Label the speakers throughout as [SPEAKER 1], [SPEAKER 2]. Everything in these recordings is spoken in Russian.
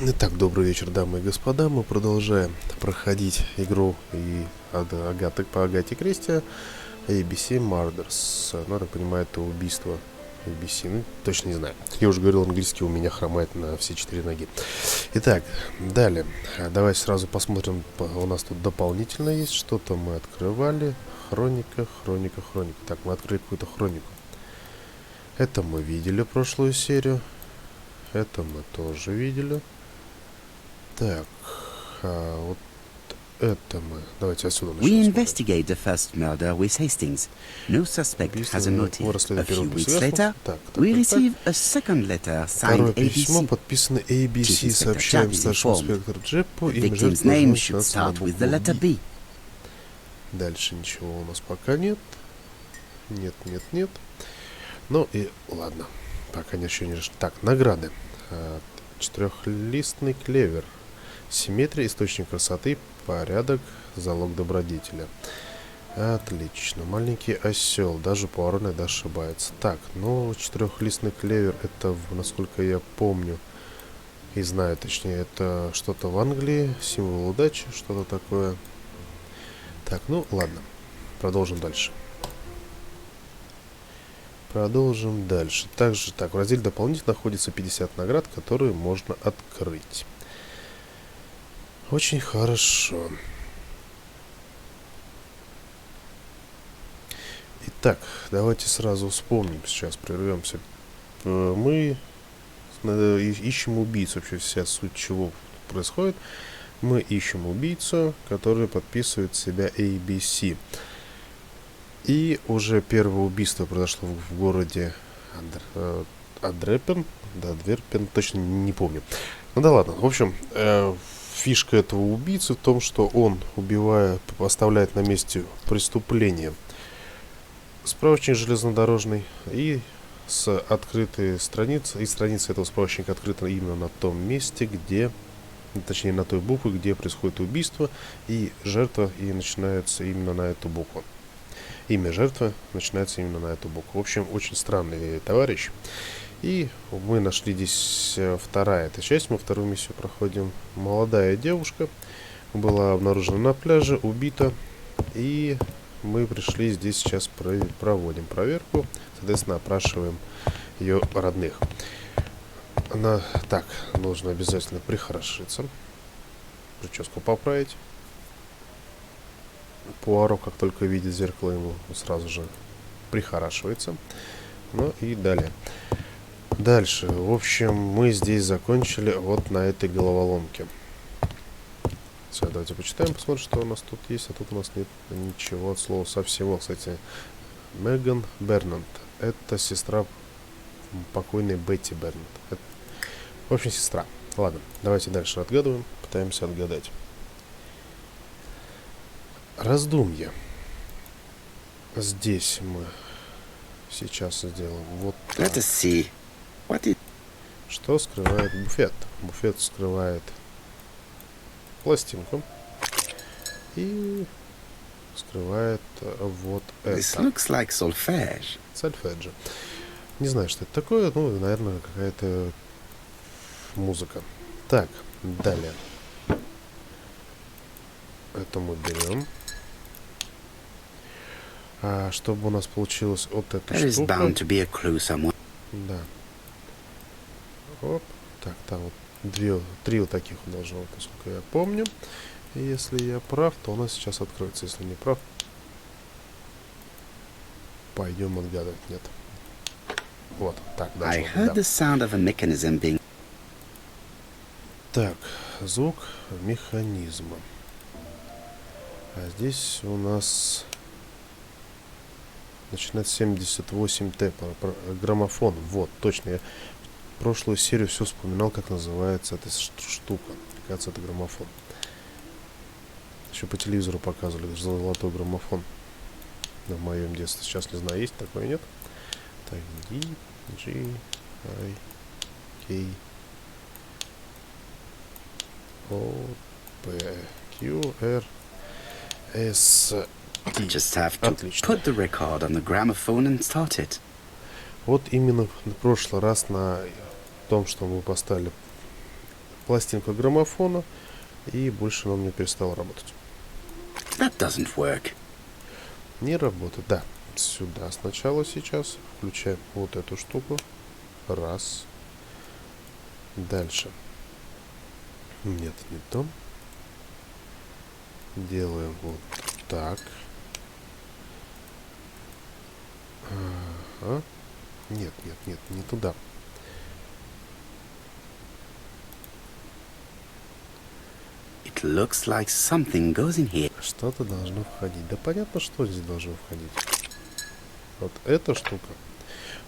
[SPEAKER 1] Итак, добрый вечер, дамы и господа. Мы продолжаем проходить игру по Агате Кристи ABC Murders. Ну, я так понимаю, это убийство ABC. Ну, точно не знаю. Я уже говорил, английский у меня хромает на все 4 ноги. Итак, далее. Давайте сразу посмотрим. У нас тут дополнительно есть что-то. Мы открывали. Хроника. Так, мы открыли какую-то хронику. Это мы видели прошлую серию. Это мы тоже видели. Так, вот это мы. Давайте отсюда начнем.
[SPEAKER 2] We investigate the first murder with Hastings. No suspect has a motive. A few weeks later, we receive a second letter signed
[SPEAKER 1] Второе письмо
[SPEAKER 2] ABC.
[SPEAKER 1] подписано ABC. Сообщаем старшему инспектору Джеппу.
[SPEAKER 2] The victim's name should start with the letter B.
[SPEAKER 1] Дальше ничего у нас пока нет. Нет. Ну и ладно. Пока ничего не решено. Так, награды. Четырехлистный клевер. Симметрия, источник красоты, порядок, залог добродетеля. Отлично. Маленький осел. Даже Пуаро иногда ошибается. Так, ну, четырехлистный клевер, это, насколько я помню и знаю, точнее, это что-то в Англии, символ удачи, что-то такое. Так, ну, ладно. Продолжим дальше. Также, в разделе дополнительно находится 50 наград, которые можно открыть. Очень хорошо. Итак, давайте сразу вспомним. Сейчас прервемся. Мы ищем убийцу. Вообще вся суть чего происходит. Мы ищем убийцу, который подписывает себя ABC. И уже первое убийство произошло в городе Адверпен. Точно не помню. Ну да ладно. В общем, фишка этого убийцы в том, что он, оставляет на месте преступления справочник железнодорожный и с открытой страницы. И страница этого справочника открыта именно на том месте, где, точнее на той букве, где происходит убийство, и жертва и начинается именно на эту букву. Имя жертвы начинается именно на эту букву. В общем, очень странный товарищ. И мы нашли здесь вторая эта часть. Мы вторую миссию проходим. Молодая девушка была обнаружена на пляже, убита. И мы пришли здесь сейчас проводим проверку. Соответственно, опрашиваем ее родных. Она так должна обязательно прихорошиться. Прическу поправить. Пуаро, как только видит зеркало, ему сразу же прихорашивается. Ну и далее. Дальше. В общем, мы здесь закончили вот на этой головоломке. Все, давайте почитаем, посмотрим, что у нас тут есть. А тут у нас нет ничего от слова совсем. Кстати, Меган Бернант. Это сестра покойной Бетти Бернант. В общем, сестра. Ладно, давайте дальше отгадываем. Пытаемся отгадать. Раздумье. Здесь мы сейчас сделаем вот так.
[SPEAKER 2] Let us see. What is...
[SPEAKER 1] Что скрывает буфет? Буфет скрывает пластинку и скрывает вот
[SPEAKER 2] This
[SPEAKER 1] это.
[SPEAKER 2] looks like solfège.
[SPEAKER 1] Сольфеджио. Не знаю, что это такое. Ну, наверное, какая-то музыка. Так, далее. Это мы берем. А чтобы у нас получилось вот эта
[SPEAKER 2] There is
[SPEAKER 1] штука.
[SPEAKER 2] bound to be a clue somewhere.
[SPEAKER 1] Да. Оп. Так, там вот три вот таких должно быть, насколько я помню. И если я прав, то у нас сейчас откроется. Если не прав, пойдем отгадывать. Нет. Вот, так,
[SPEAKER 2] I
[SPEAKER 1] должно
[SPEAKER 2] heard
[SPEAKER 1] быть,
[SPEAKER 2] the sound of a mechanism being...
[SPEAKER 1] Так, звук механизма. А здесь у нас начинает 78 Т. Граммофон. Вот, точно. Я прошлую серию все вспоминал, как называется эта штука. Кажется, это граммофон. Еще по телевизору показывали золотой граммофон в моем детстве. Сейчас не знаю, есть такое, нет? Так, D, G, I, K, O, P, Q, R, S, T.
[SPEAKER 2] Just have to
[SPEAKER 1] Отлично.
[SPEAKER 2] put the record on the gramophone and start it.
[SPEAKER 1] Вот именно в прошлый раз на том, что мы поставили пластинку граммофона, и больше она у меня перестала работать.
[SPEAKER 2] That doesn't work.
[SPEAKER 1] Не работает. Да. Сюда сначала сейчас. Включаем вот эту штуку. Раз. Дальше. Нет, не то. Делаем вот так. Ага. Нет, не туда.
[SPEAKER 2] It looks like something goes in here.
[SPEAKER 1] Что-то должно входить. Да понятно, что здесь должно входить. Вот эта штука.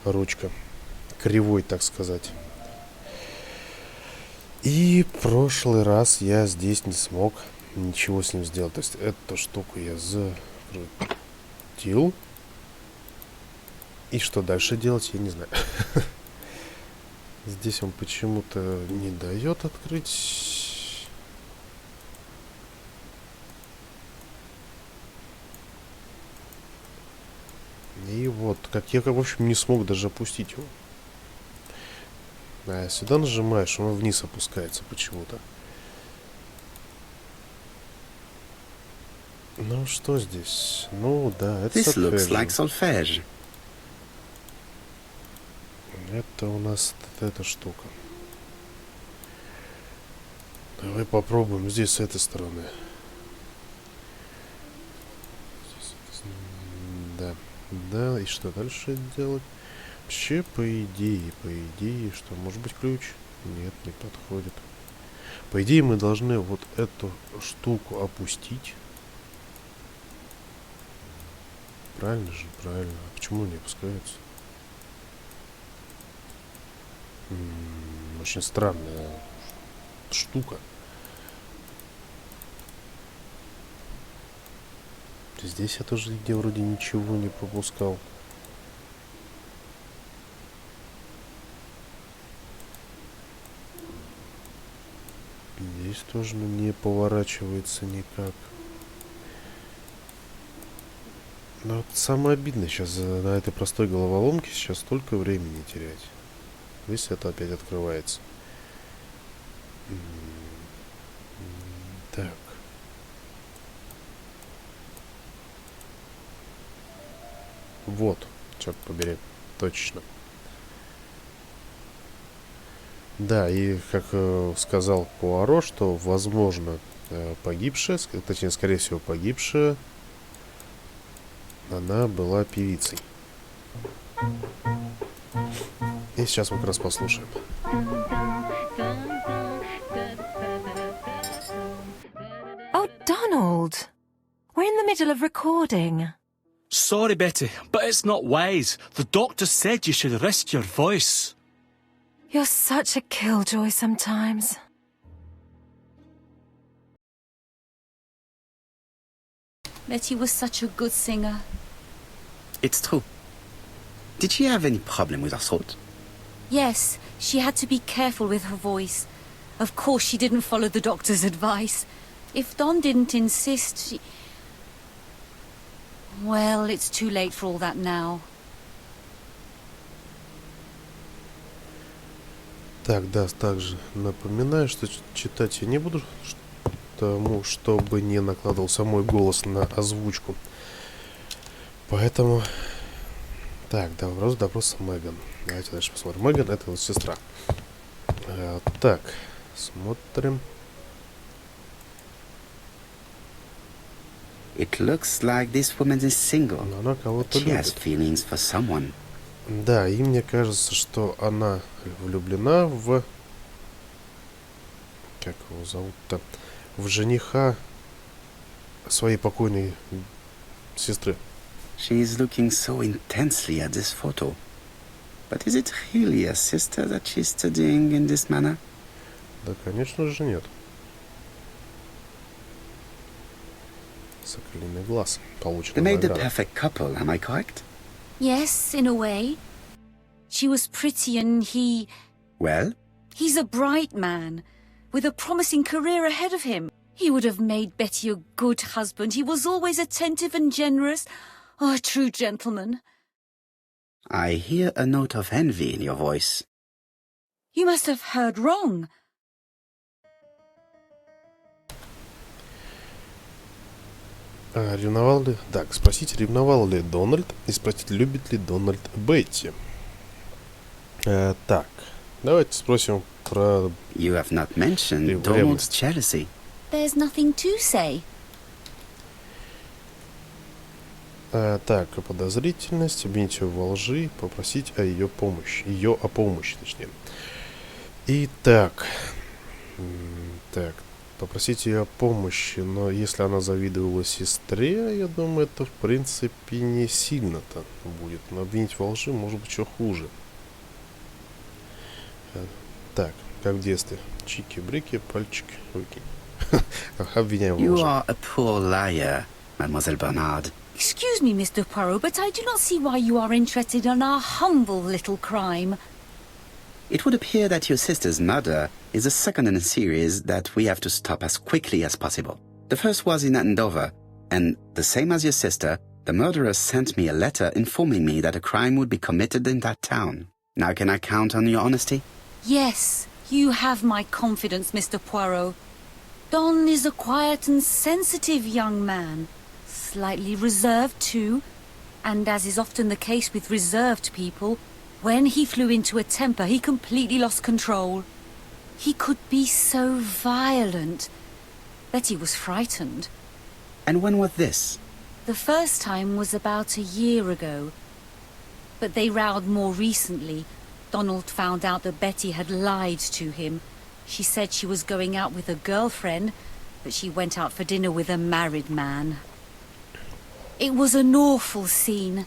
[SPEAKER 1] Ручка. Кривой, так сказать. И прошлый раз я здесь не смог ничего с ним сделать. То есть эту штуку я закрутил. И что дальше делать, я не знаю. Здесь он почему-то не дает открыть. И вот, как я, в общем, не смог даже опустить его. А сюда нажимаешь, он вниз опускается почему-то. Ну, что здесь? Ну, да, это
[SPEAKER 2] solfège.
[SPEAKER 1] Это у нас эта штука. Давай попробуем здесь с этой стороны. Да. Да, и что дальше делать? Вообще, по идее, что, может быть, ключ? Нет, не подходит. По идее, мы должны вот эту штуку опустить. Правильно же? Правильно. А почему не опускается? Очень странная штука. Здесь я тоже нигде вроде ничего не пропускал. Здесь тоже не поворачивается никак. Но вот самое обидное сейчас на этой простой головоломке сейчас столько времени терять. Здесь это опять открывается. Так. Вот, черт побери, точно. Да, и как сказал Пуаро, что возможно погибшая, точнее, скорее всего, погибшая, она была певицей. И сейчас мы как раз послушаем.
[SPEAKER 3] Oh, Donald, we're in the middle of recording.
[SPEAKER 4] Sorry, Betty, but it's not wise. The doctor said you should rest your voice.
[SPEAKER 3] You're such a killjoy sometimes.
[SPEAKER 5] Betty was such a good singer.
[SPEAKER 2] It's true. Did she have any problem with her throat?
[SPEAKER 5] Yes, she had to be careful with her voice. Of course, she didn't follow the doctor's advice. If Don didn't insist, she... Well, it's too late for all that now.
[SPEAKER 1] Так, да, также напоминаю, что читать я не буду, потому чтобы не накладывался мой голос на озвучку. Поэтому... Так, допрос Меган. Давайте дальше посмотрим. Меган — это вот сестра. Так, смотрим.
[SPEAKER 2] It looks like this woman is single.
[SPEAKER 1] Она кого-то
[SPEAKER 2] She has
[SPEAKER 1] любит.
[SPEAKER 2] feelings for someone.
[SPEAKER 1] Да, и мне кажется, что она влюблена в... Как его зовут-то? В жениха своей покойной сестры.
[SPEAKER 2] She is looking so intensely at this photo. But is it really a sister that she's studying in this manner?
[SPEAKER 1] Да, конечно же, нет. Соколиный глаз. Получена
[SPEAKER 2] They made the
[SPEAKER 1] награда.
[SPEAKER 2] perfect couple, am I correct?
[SPEAKER 5] Yes, in a way. She was pretty and he...
[SPEAKER 2] Well,
[SPEAKER 5] He's a bright man, with a promising career ahead of him. He would have made Betty a good husband. He was always attentive and generous. Oh, a true gentleman.
[SPEAKER 2] I hear a note of envy in your voice.
[SPEAKER 5] You must have heard wrong.
[SPEAKER 1] Ревновал ли... Так, спросить, ревновал ли Дональд, и спросить, любит ли Дональд Бетти. Так, давайте спросим про...
[SPEAKER 2] You have not mentioned Donald's jealousy.
[SPEAKER 5] There's nothing to say.
[SPEAKER 1] Так, подозрительность, обвинить ее во лжи, попросить о ее помощи. Ее о помощи, точнее. Итак, так, попросить ее о помощи, но если она завидовала сестре, я думаю, это в принципе не сильно-то будет. Но обвинить во лжи может быть еще хуже. Так, как в детстве. Чики-брики, пальчики, выкинь. Обвиняем во лжи.
[SPEAKER 2] You are a poor liar, Mademoiselle Bernard.
[SPEAKER 5] Excuse me, Mr. Poirot, but I do not see why you are interested in our humble little crime.
[SPEAKER 2] It would appear that your sister's murder is the second in a series that we have to stop as quickly as possible. The first was in Andover, and the same as your sister, the murderer sent me a letter informing me that a crime would be committed in that town. Now can I count on your honesty?
[SPEAKER 5] Yes, you have my confidence, Mr. Poirot. Don is a quiet and sensitive young man. Slightly reserved, too. And as is often the case with reserved people, when he flew into a temper, he completely lost control. He could be so violent. Betty was frightened.
[SPEAKER 2] And when was this?
[SPEAKER 5] The first time was about a year ago. But they rowed more recently. Donald found out that Betty had lied to him. She said she was going out with a girlfriend, but she went out for dinner with a married man. It was an awful scene.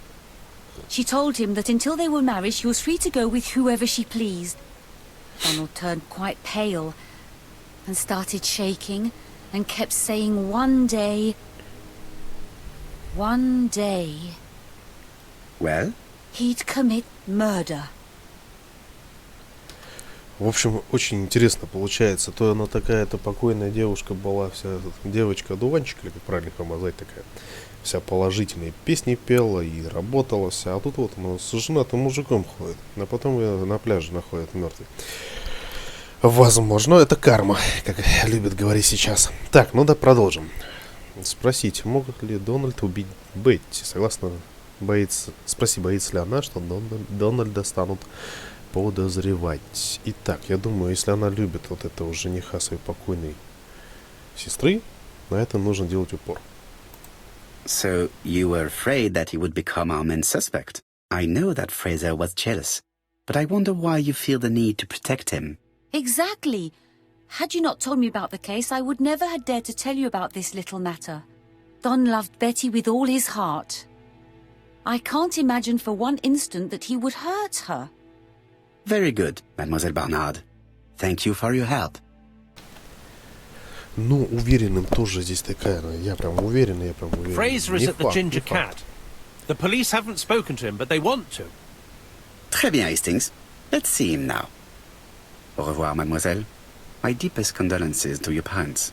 [SPEAKER 5] She told him that until they were married, she was free to go with whoever she pleased. Donald turned quite pale and started shaking and kept saying one day...
[SPEAKER 2] Well?
[SPEAKER 5] He'd commit murder.
[SPEAKER 1] В общем, очень интересно получается. То она такая-то покойная девушка была, вся девочка-дуванчик, или как правильно помазать, такая, вся положительные песни пела и работала вся. А тут вот она с женатым мужиком ходит, а потом ее на пляже находят мертвый. Возможно, это карма, как любят говорить сейчас. Так, ну да, продолжим. Спросить, могут ли Дональд убить Бетти? Согласно, боится ли она, что Дональда станут подозревать. Итак, я думаю, если она любит вот этого жениха своей покойной сестры, на это нужно делать упор.
[SPEAKER 2] So you were afraid that he would become our main suspect. I know that Fraser was jealous, but I wonder why you feel the need to protect him.
[SPEAKER 5] Exactly. Had you not told me about the case, I would never have dared to tell you about this little matter. Don loved Betty with all his heart. I can't imagine for one instant that he would hurt her.
[SPEAKER 2] Very good, Mademoiselle Bernard. Thank you for your help.
[SPEAKER 1] Ну, уверенным тоже здесь такая, я прям уверен.
[SPEAKER 4] Fraser is at the Ginger Cat. The police haven't spoken to him, but they want to.
[SPEAKER 2] Très bien, Hastings. Let's see him now. Au revoir, mademoiselle. My deepest condolences to your parents.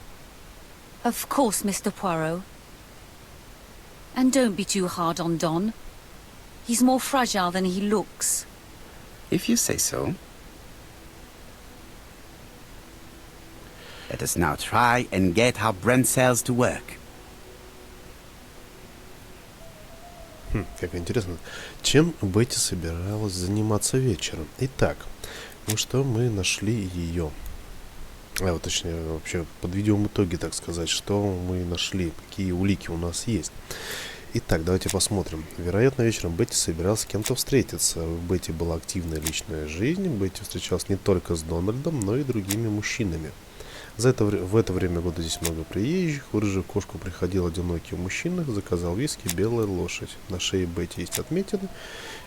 [SPEAKER 5] Of course, Mr. Poirot. And don't be too hard on Don. He's more fragile than he looks.
[SPEAKER 2] If you say so. Let us now try and get our brain cells to work.
[SPEAKER 1] Как интересно. Чем Бетти собиралась заниматься вечером? Итак, ну что мы нашли ее? Вот точнее, вообще подведем итоги, так сказать, что мы нашли, какие улики у нас есть. Итак, давайте посмотрим. Вероятно, вечером Бетти собиралась с кем-то встретиться. У Бетти была активная личная жизнь. Бетти встречалась не только с Дональдом, но и другими мужчинами. В это время года здесь много приезжих. В рыжую кошку приходил одинокий мужчина, заказал виски, белая лошадь. На шее Бетти есть отметины.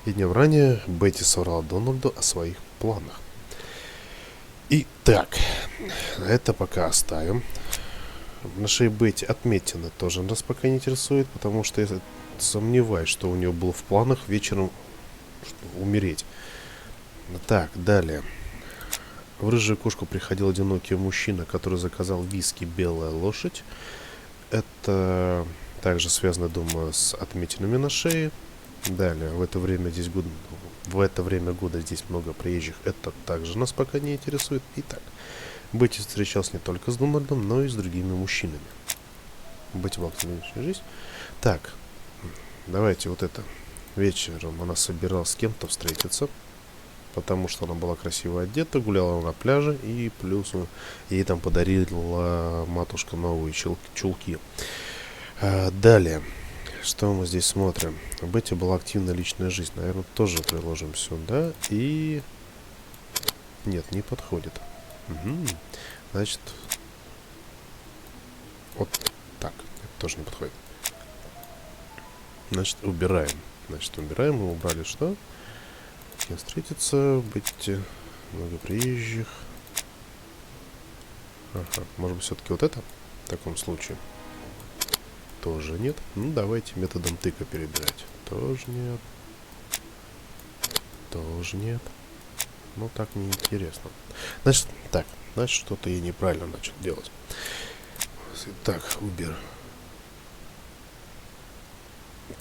[SPEAKER 1] И днем ранее Бетти соврала Дональду о своих планах. Итак, это пока оставим. На шее Бетти отметины тоже нас пока не интересует, потому что я сомневаюсь, что у нее было в планах вечером умереть. Так, далее. В рыжую кошку приходил одинокий мужчина, который заказал виски «Белая лошадь». Это также связано, думаю, с отметинами на шее. Далее, в это время года здесь много приезжих. Это также нас пока не интересует. Итак, Бетти встречался не только с Дональдом, но и с другими мужчинами. Бетти была активна личная жизнь. Так, давайте вот это. Вечером она собиралась с кем-то встретиться, потому что она была красиво одета, гуляла на пляже, и плюс ей там подарила матушка новые чулки. Далее, что мы здесь смотрим? У Бетти была активная личная жизнь. Наверное, тоже приложим сюда. И... Нет, не подходит. Угу. Значит, вот так. Это тоже не подходит. Значит, убираем. Мы убрали что? С кем встретиться, Бетти, много приезжих. Ага, может быть, все-таки вот это? В таком случае. Тоже нет. Ну, давайте методом тыка перебирать. Тоже нет. Тоже нет. Ну, так неинтересно. Значит, так. Значит, что-то я неправильно начал делать. Так, убер.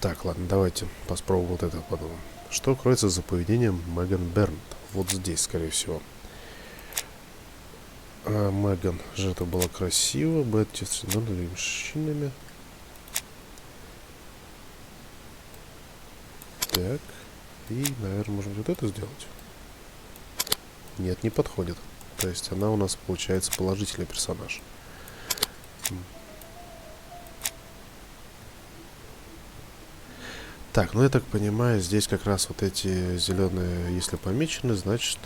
[SPEAKER 1] Так, ладно, давайте попробуем вот это подумаем. Что кроется за поведением Меган Бернт? Вот здесь, скорее всего. Меган, жертва была красива, Бетти с мужчинами. Так. И, наверное, можно вот это сделать. Нет, не подходит. То есть она у нас получается положительный персонаж. Так, ну я так понимаю, здесь как раз вот эти зеленые, если помечены, значит,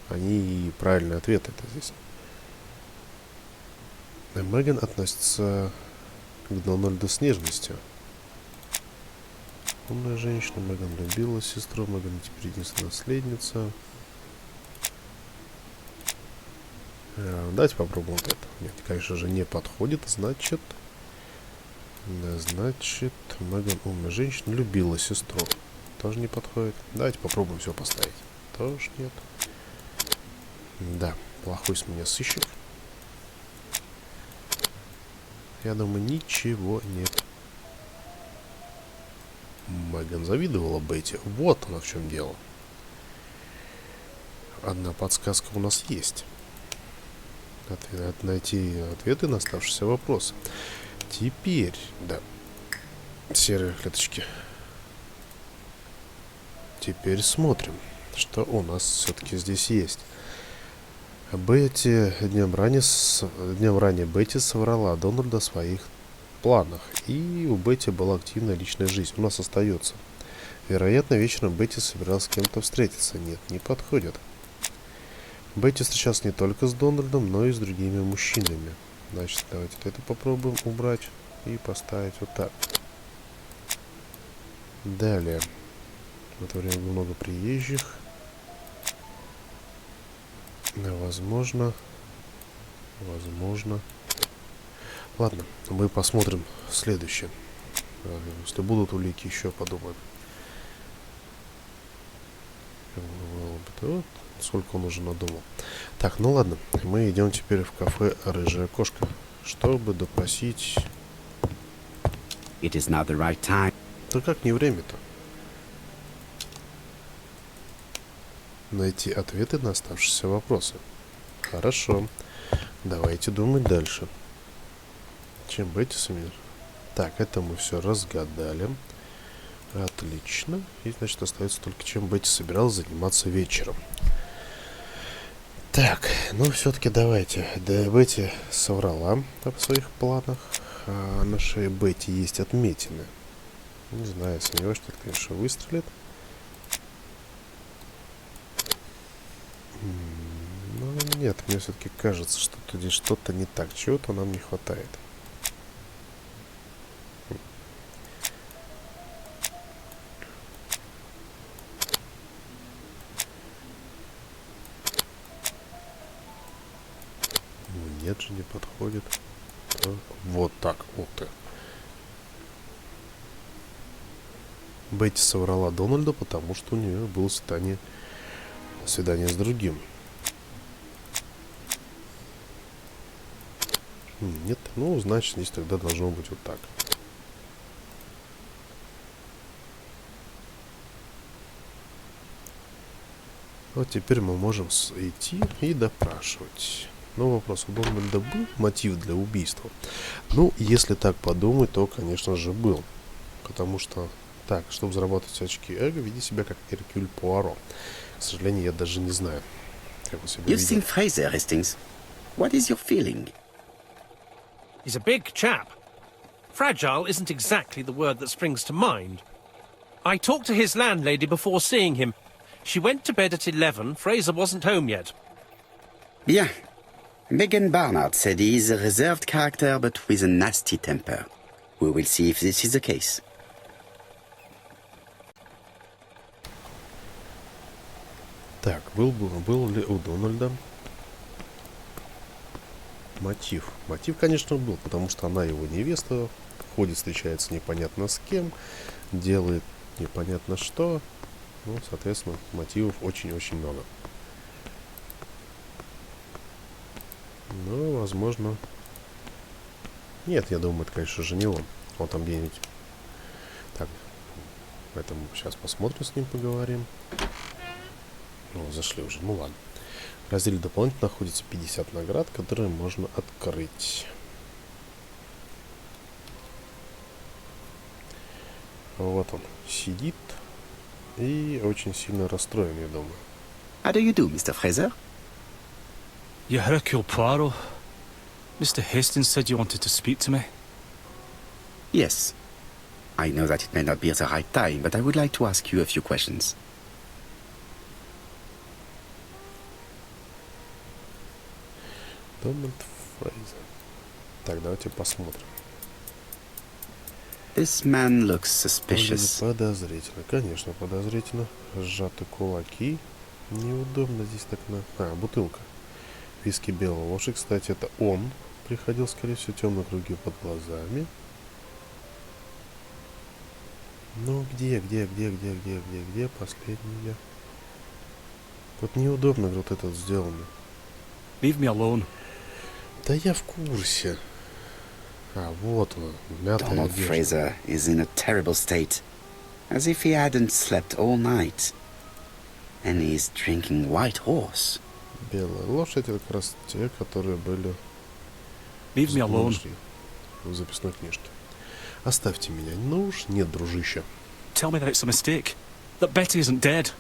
[SPEAKER 1] они и правильный ответ это здесь. Меган относится к Дональду с нежностью. Умная женщина, Меган любила сестру, Меган теперь единственная наследница. Давайте попробуем вот это. Нет, конечно же, не подходит, значит... Значит, Меган умная женщина, любила сестру. Тоже не подходит. Давайте попробуем все поставить. Тоже нет. Да, плохой с меня сыщик. Я думаю, ничего нет. Меган завидовала Бетти. Вот она в чем дело. Одна подсказка у нас есть. Найти ответы на оставшиеся вопросы. Теперь, да, серые клеточки. Теперь смотрим, что у нас все-таки здесь есть. Бетти днем ранее Бетти соврала Дональду о своих планах, и у Бетти была активная личная жизнь. У нас остается. Вероятно, вечером Бетти собиралась с кем-то встретиться. Нет, не подходит. Бетти встречалась не только с Дональдом, но и с другими мужчинами. Значит, давайте это попробуем убрать и поставить вот так. Далее. В это время много приезжих. Возможно. Ладно, мы посмотрим следующее. Если будут улики, еще подумаем. Сколько он уже надумал. Так, ну ладно. Мы идем теперь в кафе «Рыжая кошка», чтобы допросить...
[SPEAKER 2] It is now the right time.
[SPEAKER 1] Да как не время-то? Найти ответы на оставшиеся вопросы. Хорошо. Давайте думать дальше. Чем Бетти сумеет? Так, это мы все разгадали. Отлично. И, значит, остается только чем Бетти собиралась заниматься вечером. Так, ну все-таки давайте. Да, Бетти соврала о своих планах. А на шее Бетти есть отметины. Не знаю, сомневаюсь, что это, конечно, выстрелит. Но нет, мне все-таки кажется, что тут здесь что-то не так. Чего-то нам не хватает. Нет же, не подходит. Вот так, ух ты. Бетти соврала Дональду, потому что у нее было свидание с другим. Нет, ну, значит, здесь тогда должно быть вот так. Вот теперь мы можем идти и допрашивать. Но вопрос, у Дональда был мотив для убийства? Ну, если так подумать, то, конечно же, был. Потому что, так, чтобы заработать очки эго, веди себя как Эркюль Пуаро. К сожалению, я даже не знаю, как он себя
[SPEAKER 2] You've seen
[SPEAKER 1] ведет.
[SPEAKER 2] Fraser, Hastings. What is your feeling?
[SPEAKER 6] He's a big chap. Fragile isn't exactly the word that springs to mind. I talked to his landlady before seeing him. She went to bed at 11. Fraser wasn't home yet.
[SPEAKER 2] Bien. Megan Barnard said he is a reserved character but with a nasty temper. We will see if this is the case.
[SPEAKER 1] Так, был ли у Дональда мотив? Мотив, конечно, был, потому что она его невеста, ходит, встречается непонятно с кем, делает непонятно что. Ну, соответственно, мотивов очень-очень много. Ну, возможно... Нет, я думаю, это, конечно же, не он. Он там где-нибудь... Так, поэтому сейчас посмотрим, с ним поговорим. Ну, зашли уже, ну ладно. В разделе дополнительно находится 50 наград, которые можно открыть. Вот он сидит и очень сильно расстроен, я думаю.
[SPEAKER 2] How do you do, Mr. Fraser?
[SPEAKER 4] You Hercule Poirot. Mr. Hastings said you wanted to speak to me.
[SPEAKER 2] Yes. I know that it may not be the right time, but I would like to ask you a few questions.
[SPEAKER 1] Дональд Фрейзер. Так, давайте посмотрим.
[SPEAKER 2] This man looks
[SPEAKER 1] Выглядит
[SPEAKER 2] suspicious.
[SPEAKER 1] подозрительно. Конечно, подозрительно. Сжаты кулаки. Неудобно здесь так на... А, бутылка. Виски белого лошадь. Кстати, это он приходил, скорее всего, темные круги под глазами. Ну, где последняя? Вот неудобно вот этот сделано.
[SPEAKER 4] Leave me alone.
[SPEAKER 1] Да я в курсе. А, вот он, мятая
[SPEAKER 2] Donald
[SPEAKER 1] одежда.
[SPEAKER 2] Fraser is in a terrible state, as if he hadn't slept all night. And he's drinking White Horse.
[SPEAKER 1] Белая лошадь, это как раз те, которые были
[SPEAKER 4] Leave me alone.
[SPEAKER 1] в записной книжке. Оставьте меня. Ну уж нет, дружище.
[SPEAKER 4] Tell me that it's a mistake. That Betty isn't dead.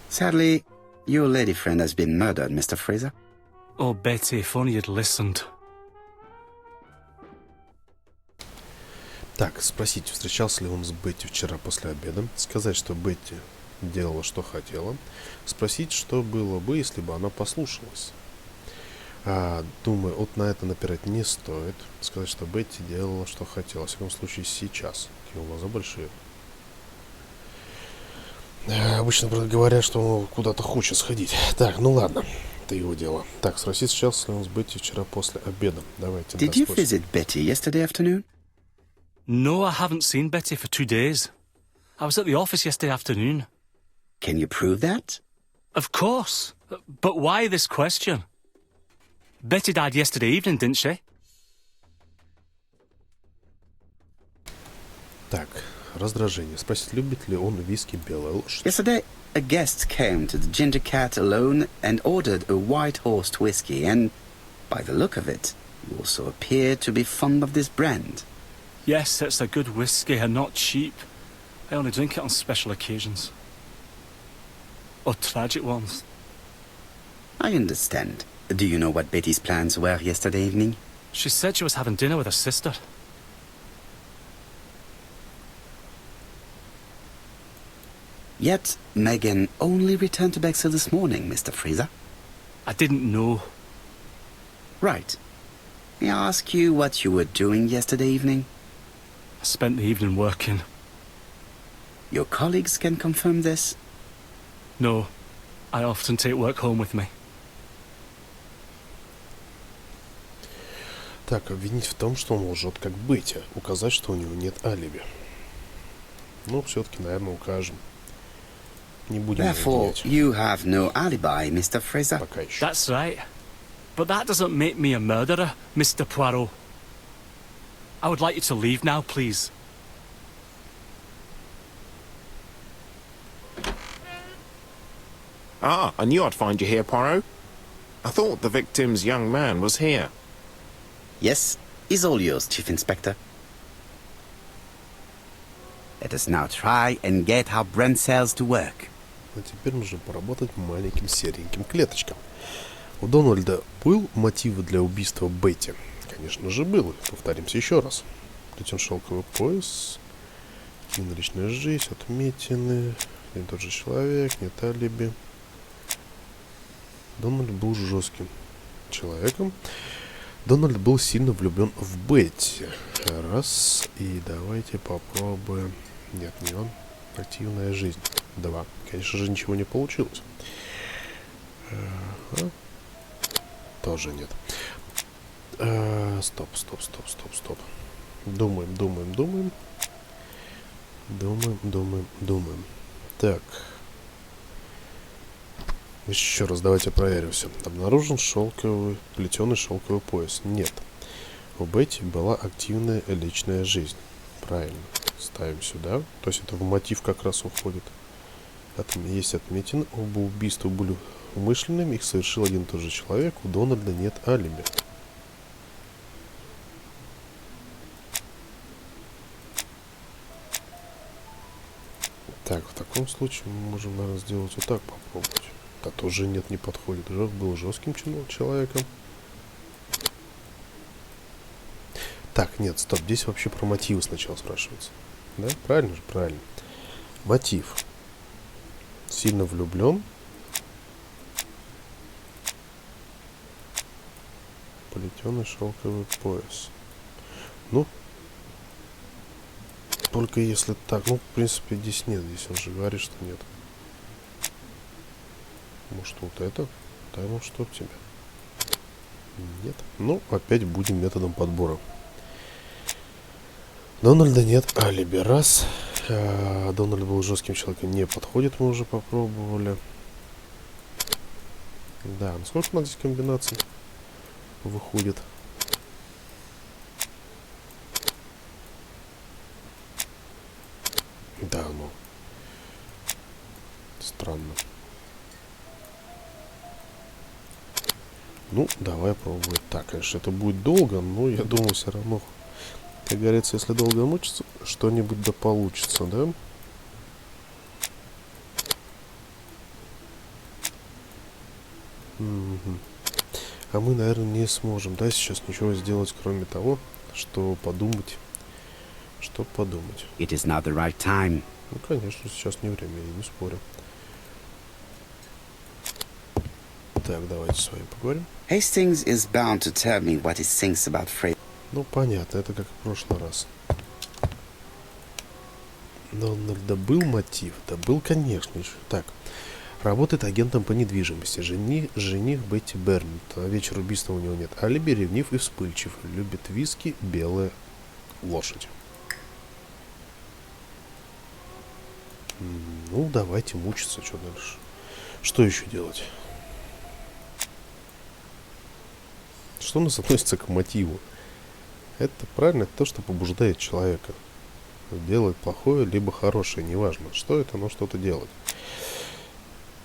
[SPEAKER 2] Sadly, your lady friend has been murdered, Mr. Fraser.
[SPEAKER 4] Oh, Betty, if only you'd listened.
[SPEAKER 1] Так, спросить, встречался ли он с Бетти вчера после обеда. Сказать, что Бетти делала, что хотела. Спросить, что было бы, если бы она послушалась. Думаю, вот на это напирать не стоит. Сказать, что Бетти делала, что хотела. Во всяком случае, сейчас. Какие глаза большие. Обычно говорят, что он куда-то хочет сходить. Так, ну ладно. Это его дело. Так, спросить, встречался ли он с Бетти вчера после обеда. Давайте.
[SPEAKER 2] Did you visit Betty yesterday afternoon?
[SPEAKER 4] No, I haven't seen Betty for 2 days. I was at the office yesterday afternoon.
[SPEAKER 2] Can you prove that?
[SPEAKER 4] Of course. But why this question? Betty died yesterday evening, didn't she?
[SPEAKER 1] Так, раздражение. Спросить, любит ли он виски белая лошадь.
[SPEAKER 2] Yesterday, a guest came to the Ginger Cat alone and ordered a White Horse whiskey, and by the look of it, you also appear to be fond of this brand.
[SPEAKER 4] Yes, it's a good whiskey and not cheap. I only drink it on special occasions. Or tragic ones.
[SPEAKER 2] I understand. Do you know what Betty's plans were yesterday evening?
[SPEAKER 4] She said she was having dinner with her sister.
[SPEAKER 2] Yet, Megan only returned to Bexhill this morning, Mr. Fraser.
[SPEAKER 4] I didn't know.
[SPEAKER 2] Right. May I ask you what you were doing yesterday evening?
[SPEAKER 4] I spent the evening working.
[SPEAKER 2] Your colleagues can confirm this?
[SPEAKER 4] No, I often take work home with me.
[SPEAKER 1] Так, обвинить в том, что он лжет как Бетти. Указать, что у него нет алиби. Ну, все-таки, наверное, укажем. Не будем
[SPEAKER 2] Therefore,
[SPEAKER 1] обвинять.
[SPEAKER 2] you have no alibi, Mr. Fraser.
[SPEAKER 1] Пока еще.
[SPEAKER 4] That's right. But that doesn't make me a murderer, Mr. Poirot. I would like you to leave now, please.
[SPEAKER 7] Ah, I knew I'd find you here, Poirot. I thought the victim's young man was here.
[SPEAKER 2] Yes, is all yours, Chief Inspector. Let us now try and get our brain cells to work.
[SPEAKER 1] А теперь нужно поработать маленьким сереньким клеточкам. У Дональда был мотив для убийства Бетти? Конечно же был. Повторимся еще раз. Плетен шелковый пояс. Личная жизнь, отметины. Не тот же человек, нет алиби. Дональд был жестким человеком. Дональд был сильно влюблен в Бетти. Раз. И давайте попробуем. Нет, не он. Активная жизнь. Два. Конечно же, ничего не получилось. Тоже нет. Стоп. Думаем. Так. Еще раз давайте проверим все. Обнаружен плетеный шелковый пояс. Нет. У Бетти была активная личная жизнь. Правильно. Ставим сюда. То есть это в мотив как раз уходит. Есть отметины. Оба убийства были умышленными. Их совершил один и тот же человек. У Дональда нет алиби. Так, в таком случае мы можем, наверное, сделать вот так, попробовать. Да тоже нет, не подходит. Был жестким человеком. Так, нет, стоп. Здесь вообще про мотивы сначала спрашивается. Да? Правильно же? Правильно. Мотив. Сильно влюблен. Плетеный шелковый пояс. Ну, только если так. Ну, в принципе, здесь нет. Здесь он же говорит, что нет. Может, вот это? Да, ну что у тебя? Нет. Ну, опять будем методом подбора. Дональда нет алиби. Раз. Дональд был жестким человеком. Не подходит, мы уже попробовали. Да, ну сколько у нас здесь комбинаций выходит? Да, ну. Странно. Ну, давай пробовать так. Конечно, это будет долго, но я думаю, все равно, как говорится, если долго мучиться, что-нибудь да получится, да? Угу. А мы, наверное, не сможем, да, сейчас ничего сделать, кроме того, что подумать. Что подумать?
[SPEAKER 2] It is not the right time.
[SPEAKER 1] Ну, конечно, сейчас не время, я не спорю. Так, давайте с вами поговорим.
[SPEAKER 2] Hastings is bound to tell me what he thinks about Fraser.
[SPEAKER 1] Ну, понятно, это как в прошлый раз. Дональда был мотив? Да был, конечно, еще. Так, работает агентом по недвижимости. Жених Бетти Бернет. А вечер убийства у него нет алиби, ревнив и вспыльчив. Любит виски, белая лошадь. Ну, давайте мучиться, что дальше. Что еще делать? Что у нас относится к мотиву? Это правильно, это то, что побуждает человека делать плохое, либо хорошее, неважно. Что это, но что-то делать.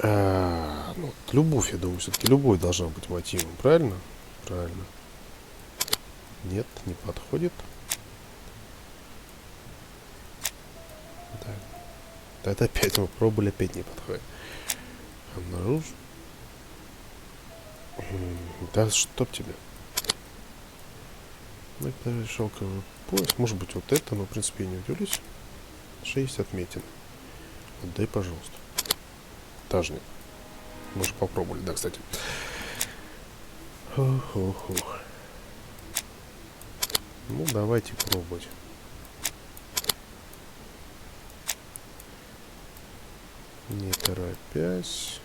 [SPEAKER 1] Ну, любовь, я думаю, все-таки любовь должна быть мотивом, правильно? Правильно. Нет, не подходит. Так. Это опять мы пробовали, опять не подходит. Обнаружу. Да чтоб тебе. Это шелковый пояс. Может быть вот это, но в принципе я не удивлюсь. 6 отметин. Отдай, пожалуйста. Даже нет. Мы же попробовали, да, кстати. Ох. Ну, давайте пробовать. Не торопясь.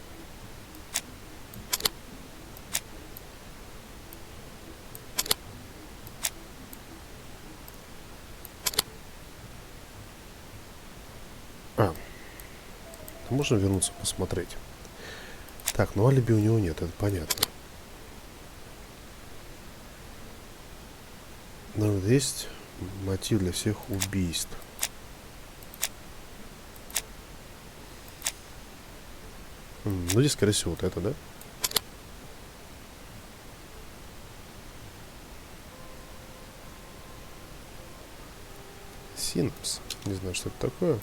[SPEAKER 1] Можно вернуться посмотреть. Так, ну алиби у него нет, это понятно. Но есть мотив для всех убийств. Ну, здесь, скорее всего, вот это, да? Синапс. Не знаю, что это такое.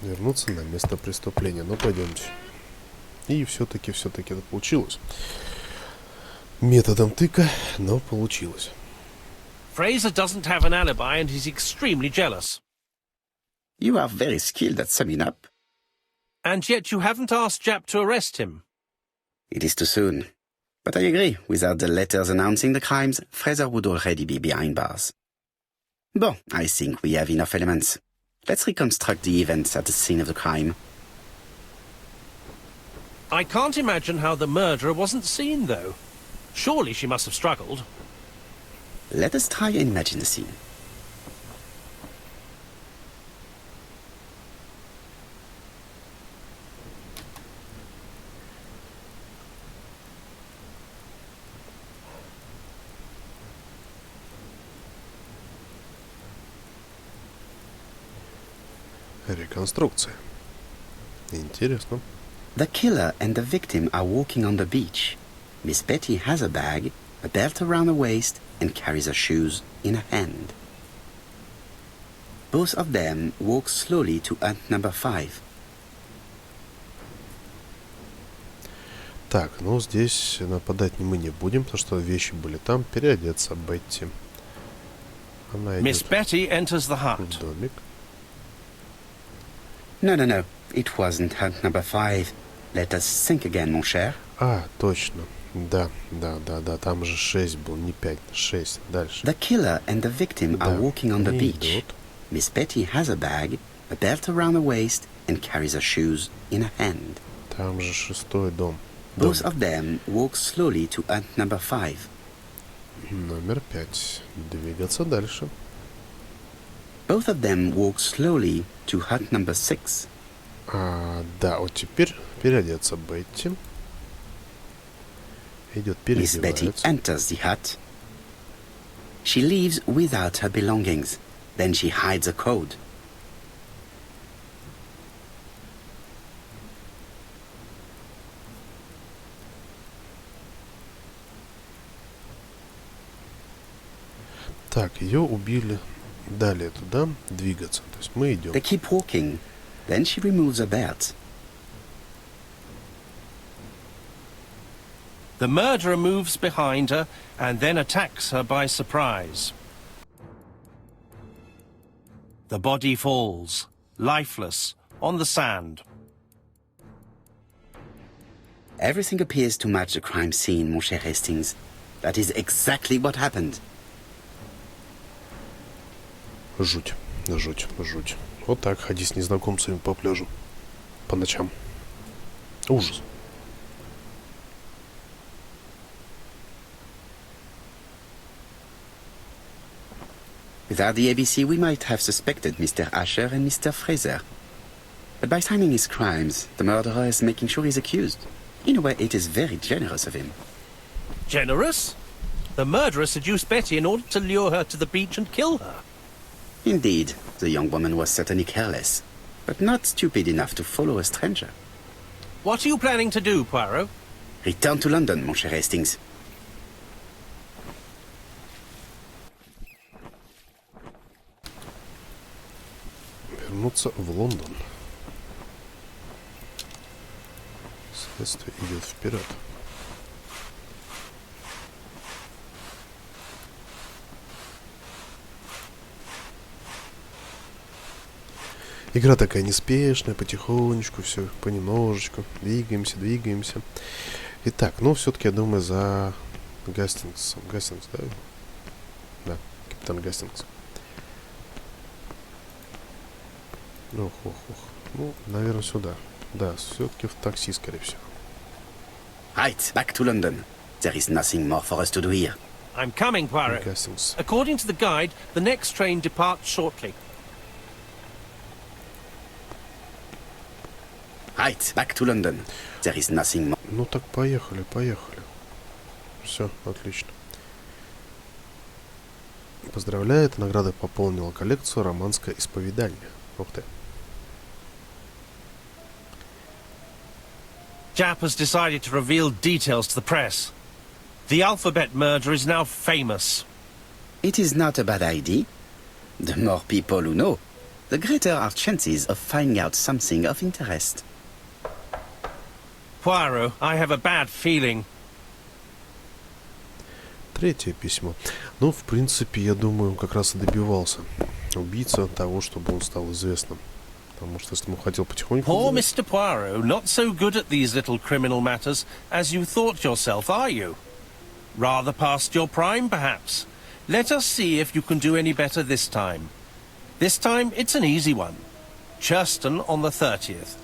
[SPEAKER 1] Вернуться на место преступления. Ну, пойдемте. И все-таки это получилось. Методом тыка, но получилось.
[SPEAKER 6] Fraser doesn't have an alibi and he's extremely jealous.
[SPEAKER 2] You are very skilled at summing up.
[SPEAKER 6] And yet you haven't asked Jap to arrest him.
[SPEAKER 2] It is too soon. But I agree, without the letters announcing the crimes, Fraser would already be behind bars. Bon, I think we have enough elements. Let's reconstruct the events at the scene of the crime.
[SPEAKER 6] I can't imagine how the murderer wasn't seen, though. Surely she must have struggled.
[SPEAKER 2] Let us try and imagine the scene.
[SPEAKER 1] Реконструкция. Интересно.
[SPEAKER 2] The killer and the victim are walking on the beach. Miss Betty has a bag, a belt around her waist, and carries her shoes in her hand. Both of them walk slowly to hut number 5.
[SPEAKER 1] Так, ну здесь нападать мы не будем, потому что вещи были там. Переодеться Бетти. Она
[SPEAKER 6] Miss
[SPEAKER 1] идет
[SPEAKER 6] Betty enters the
[SPEAKER 1] в
[SPEAKER 6] hut.
[SPEAKER 1] домик.
[SPEAKER 2] No. It wasn't hut number 5. Let us think again, mon cher.
[SPEAKER 1] А, точно. Да. Там же 6 был, не 5, 6. Дальше.
[SPEAKER 2] The killer and the victim are
[SPEAKER 1] Да,
[SPEAKER 2] walking on the
[SPEAKER 1] они
[SPEAKER 2] beach.
[SPEAKER 1] идут.
[SPEAKER 2] Miss Betty has a bag, a belt around her waist, and carries her shoes in her hand.
[SPEAKER 1] Там же 6-й дом.
[SPEAKER 2] Both of them walk slowly to hut number 5.
[SPEAKER 1] Номер 5. Двигаться дальше.
[SPEAKER 2] Both of them walk slowly to hut number 6.
[SPEAKER 1] Да, вот теперь переодеться Бетти. Идет
[SPEAKER 2] Miss Betty
[SPEAKER 1] переодевается.
[SPEAKER 2] enters the hut. She leaves without her belongings. Then she hides a code.
[SPEAKER 1] Так, ее убили. Далее туда двигаться. То есть мы идем.
[SPEAKER 2] They keep walking. Then she removes her belt.
[SPEAKER 6] The murderer moves behind her and then attacks her by surprise. The body falls, lifeless, on the sand.
[SPEAKER 2] Everything appears to match the crime scene, mon cher Hastings. That is exactly what happened.
[SPEAKER 1] Жуть. Вот так ходить с незнакомцами по пляжу. По ночам. Ужас.
[SPEAKER 2] Without the ABC, we might have suspected Mr. Asher and Mr. Fraser. But by timing his crimes, the murderer is making sure he's accused. In a way, it is very generous of him.
[SPEAKER 6] Generous? The murderer seduced Betty in order to lure her to the beach and kill her.
[SPEAKER 2] Indeed, the young woman was certainly careless, but not stupid enough to follow a stranger.
[SPEAKER 6] What are you planning to do, Poirot?
[SPEAKER 2] Return to London, mon cher Hastings.
[SPEAKER 1] Вернуться в Лондон. Следствие идет вперед. Игра такая неспешная, потихонечку, все понемножечку. Двигаемся. Итак, ну все-таки, я думаю, за Гастингсом. Гастингс, да? Да, капитан Гастингс. Ох. Ну, наверное, сюда. Да, все-таки в такси, скорее всего.
[SPEAKER 2] Right, back to London. There is nothing more for us to do here.
[SPEAKER 6] I'm coming, Poirot.
[SPEAKER 1] Гастингс.
[SPEAKER 6] According to the guide, the next train departs shortly.
[SPEAKER 2] Right, back to London. There is nothing more.
[SPEAKER 1] Ну так поехали. Все, отлично. Поздравляю, эта награда пополнила коллекцию «Романское исповедание». Ух ты.
[SPEAKER 6] Jap has decided to reveal details to the press. The alphabet murder is now famous.
[SPEAKER 2] It is not a bad idea. The more people who know, the greater our chances of finding out something of interest.
[SPEAKER 6] Poirot, I have a bad feeling.
[SPEAKER 1] Третье письмо. Ну, в принципе, я думаю, он как раз и добивался убийца того, чтобы он стал известным. Потому что если он хотел потихоньку...
[SPEAKER 6] Poor Mr. Poirot, not so good at these little criminal matters as you thought yourself, are you? Rather past your prime, perhaps. Let us see if you can do any better this time. This time, it's an easy one. Churston on the 30th.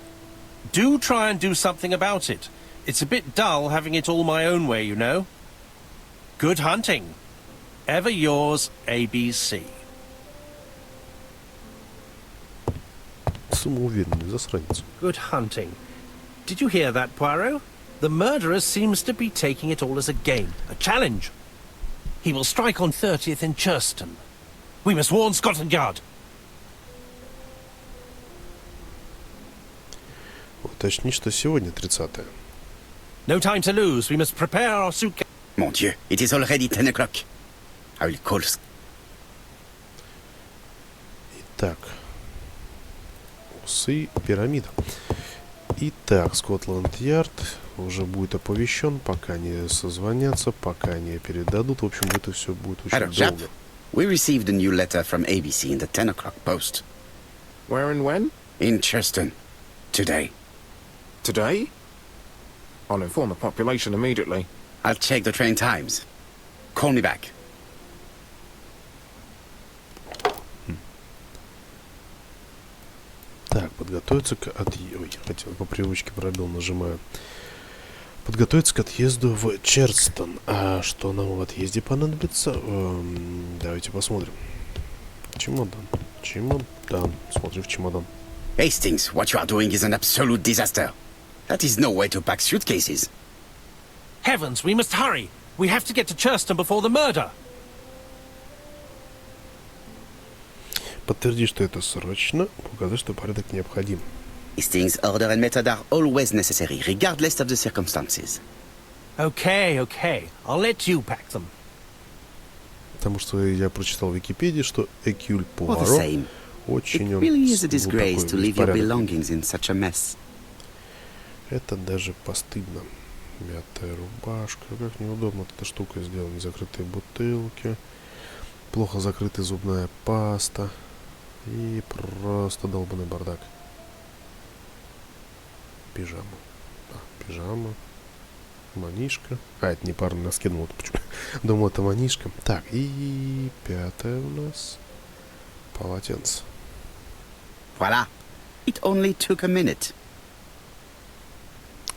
[SPEAKER 6] Do try and do something about it. It's a bit dull having it all my own way, you know. Good hunting. Ever yours, ABC.
[SPEAKER 1] Самоуверенный засранец.
[SPEAKER 6] Good hunting. Did you hear that, Poirot? The murderer seems to be taking it all as a game, a challenge. He will strike on 30th in Churston. We must warn Scotland Yard.
[SPEAKER 1] Уточни, что сегодня 30-е.
[SPEAKER 6] No time to lose. We must prepare our suitcase.
[SPEAKER 2] Mon Dieu, it is already 10 o'clock. I will call...
[SPEAKER 1] Итак. Усы, пирамида. Итак, Скотланд-Ярд уже будет оповещен, пока не созвонятся, пока не передадут. В общем, это все будет очень
[SPEAKER 2] Hello, Jap.
[SPEAKER 1] долго.
[SPEAKER 2] We received a new letter from ABC in the 10 o'clock post.
[SPEAKER 7] Where and when?
[SPEAKER 2] In Churston. Today.
[SPEAKER 7] Today? I'll inform the population immediately.
[SPEAKER 2] I'll check the train times. Call me back.
[SPEAKER 1] Так, подготовиться к отъезду. Ой, хотел по привычке пробел, нажимаю. Подготовиться к отъезду в Черстон. А что нам в отъезде понадобится? Давайте посмотрим. Чемодан. Чемодан. Смотрим в чемодан.
[SPEAKER 2] Hastings, what you are doing is an absolute disaster. That is no way to pack suitcases.
[SPEAKER 6] Heavens, we must hurry. We have to get to Churston before the murder.
[SPEAKER 1] Подтверди, что это срочно. Показать, что порядок необходим.
[SPEAKER 2] Hastings' order and method are always necessary, regardless of the circumstances.
[SPEAKER 6] Okay, okay. I'll let you pack them.
[SPEAKER 1] Потому что я прочитал в Википедии, что Экюль
[SPEAKER 2] All the
[SPEAKER 1] Пуаро
[SPEAKER 2] same,
[SPEAKER 1] очень
[SPEAKER 2] it
[SPEAKER 1] он
[SPEAKER 2] really is a
[SPEAKER 1] ну,
[SPEAKER 2] disgrace
[SPEAKER 1] такой
[SPEAKER 2] to leave your
[SPEAKER 1] беспорядок.
[SPEAKER 2] belongings in such a mess.
[SPEAKER 1] Это даже постыдно. Мятая рубашка. Как неудобно эта штука сделана. Незакрытые бутылки. Плохо закрытая зубная паста. И просто долбанный бардак. Пижама. Пижама. Манишка. А, это не парный носки, ну вот почему. Думал, это манишка. Так, и пятое у нас. Полотенце.
[SPEAKER 2] Voila. It only took a minute.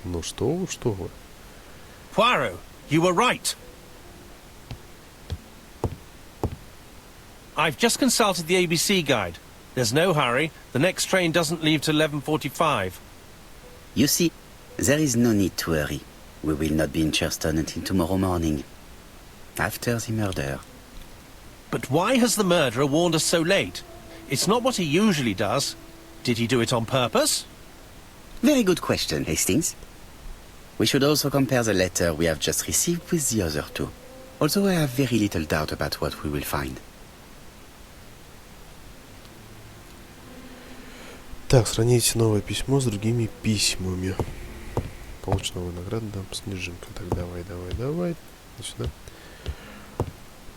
[SPEAKER 1] Ну что вы.
[SPEAKER 6] Poirot, you were right. I've just consulted the ABC guide. There's no hurry. The next train doesn't leave till 11:45.
[SPEAKER 2] You see, there is no need to hurry. We will not be in Churston until tomorrow morning. After the murder.
[SPEAKER 6] But why has the murderer warned us so late? It's not what he usually does. Did he do it on purpose?
[SPEAKER 2] Very good question, Hastings. We should also compare the letter we have just received with the other two. Although I have very little doubt about what we will find.
[SPEAKER 1] Так, сравните новое письмо с другими письмами. Получена новая награда, да, снежинка. Так, давай. Сюда.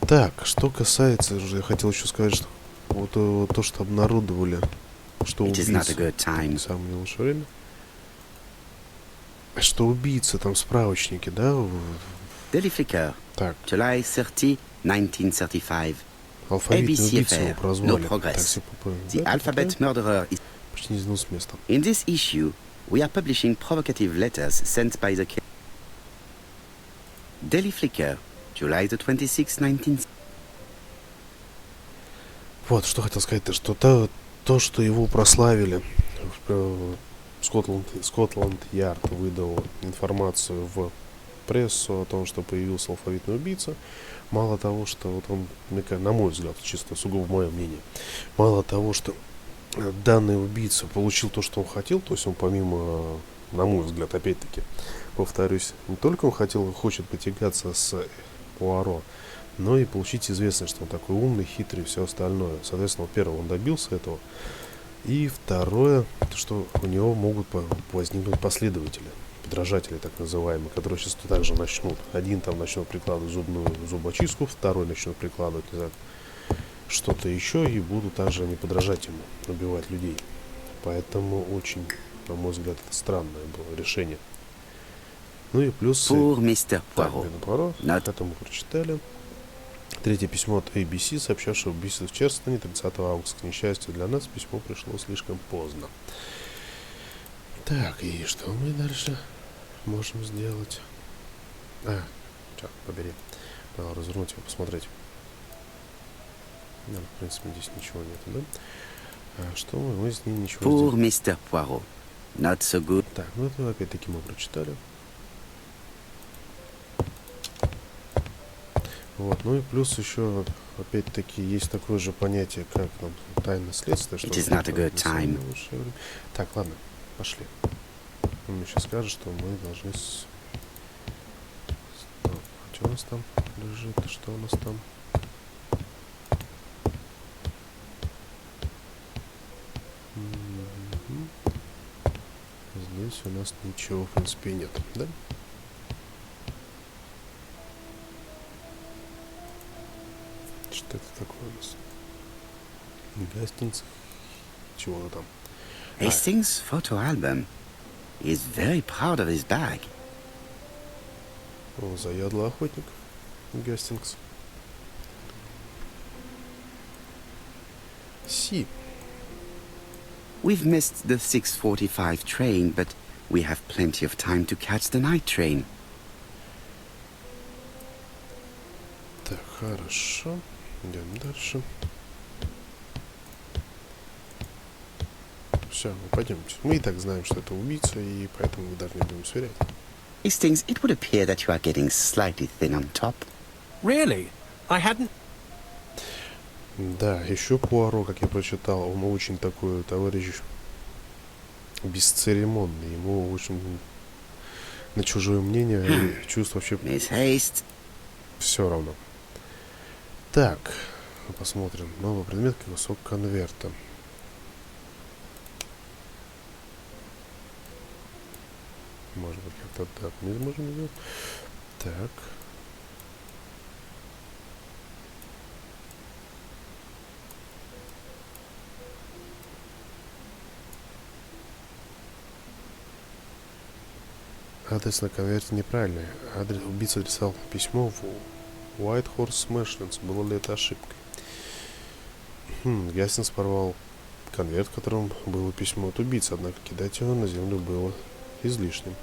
[SPEAKER 1] Так, что касается, уже я хотел еще сказать, что вот то, что обнародовали, что
[SPEAKER 2] It is not
[SPEAKER 1] убийца,
[SPEAKER 2] a good time.
[SPEAKER 1] самое не лучшее время, что убийца там в справочнике, да?
[SPEAKER 2] Daily Flicker,
[SPEAKER 1] Так,
[SPEAKER 2] July 30, 1935.
[SPEAKER 1] алфавитный
[SPEAKER 2] ABC
[SPEAKER 1] убийца его
[SPEAKER 2] affair,
[SPEAKER 1] прозвали.
[SPEAKER 2] no progress.
[SPEAKER 1] Так, все попали.
[SPEAKER 2] The
[SPEAKER 1] Да,
[SPEAKER 2] alphabet murderer is...
[SPEAKER 1] почти не сдвинул с места.
[SPEAKER 2] In this issue, we are publishing provocative letters sent by the... Daily Flicker, July the 26th, 19...
[SPEAKER 1] Вот, что хотел сказать-то, что то, что его прославили, Скотланд-Ярд выдал информацию в прессу о том, что появился алфавитный убийца. Мало того, что вот он, на мой взгляд, чисто сугубо мое мнение, мало того, что данный убийца получил то, что он хотел, то есть он помимо, на мой взгляд, опять-таки, повторюсь, не только он хочет потягаться с Пуаро, но и получить известность, что он такой умный, хитрый и все остальное. Соответственно, первое, он добился этого. И второе, что у него могут возникнуть последователи, подражатели так называемые, которые сейчас также начнут. Один там начнет прикладывать зубочистку, второй начнет прикладывать, не знаю, что-то еще, и будут также они подражать ему, убивать людей. Поэтому очень, на мой взгляд, это странное было решение. Ну и плюс...
[SPEAKER 2] Pour Mr.
[SPEAKER 1] Так,
[SPEAKER 2] Poirot.
[SPEAKER 1] это мы прочитали. Третье письмо от ABC, сообщавшее об убийстве в Черстоне 30 августа. К несчастью для нас, письмо пришло слишком поздно. Так, и что мы дальше можем сделать? Черт побери. Надо развернуть его, посмотреть. Ну, в принципе, здесь ничего нет, да? Что мы с ней ничего
[SPEAKER 2] Pour
[SPEAKER 1] не
[SPEAKER 2] Mr. Poirot. Not so good.
[SPEAKER 1] Так, ну это опять-таки мы прочитали. Вот, ну и плюс еще, опять-таки, есть такое же понятие, как тайное следствие.
[SPEAKER 2] It is not a good time.
[SPEAKER 1] Так, ладно, пошли. Он мне сейчас скажет, что мы должны... Стоп, а что у нас там лежит? Что у нас там? Здесь у нас ничего, в принципе, нет, да? Что это такое у нас? Гастингс. Чего там?
[SPEAKER 2] Hastings' photo album. He is very proud of his bag.
[SPEAKER 1] О, заядлый охотник. Гастингс. Си.
[SPEAKER 2] We've missed the 6:45 train, but we have plenty of time to catch the night train.
[SPEAKER 1] Так, хорошо. Идем дальше. Все, ну пойдемте. Мы и так знаем, что это убийца, и поэтому мы даже не будем сверять.
[SPEAKER 2] Hastings, it would appear that you are getting slightly thin on top.
[SPEAKER 6] Really? I hadn't...
[SPEAKER 1] Да, еще Пуаро, как я прочитал, он очень такой товарищ бесцеремонный. Ему очень на чужое мнение и чувств вообще
[SPEAKER 2] Miss Haste.
[SPEAKER 1] все равно. Так, посмотрим. Новый предмет, кусок конверта. Может быть, как-то так мы можем сделать. Так. Адрес на конверте неправильный. Убийца адресовал письмо в White Horse Smashlands. Было ли это ошибкой? Гастингс порвал конверт, в котором было письмо от убийцы, однако кидать его на землю было излишним.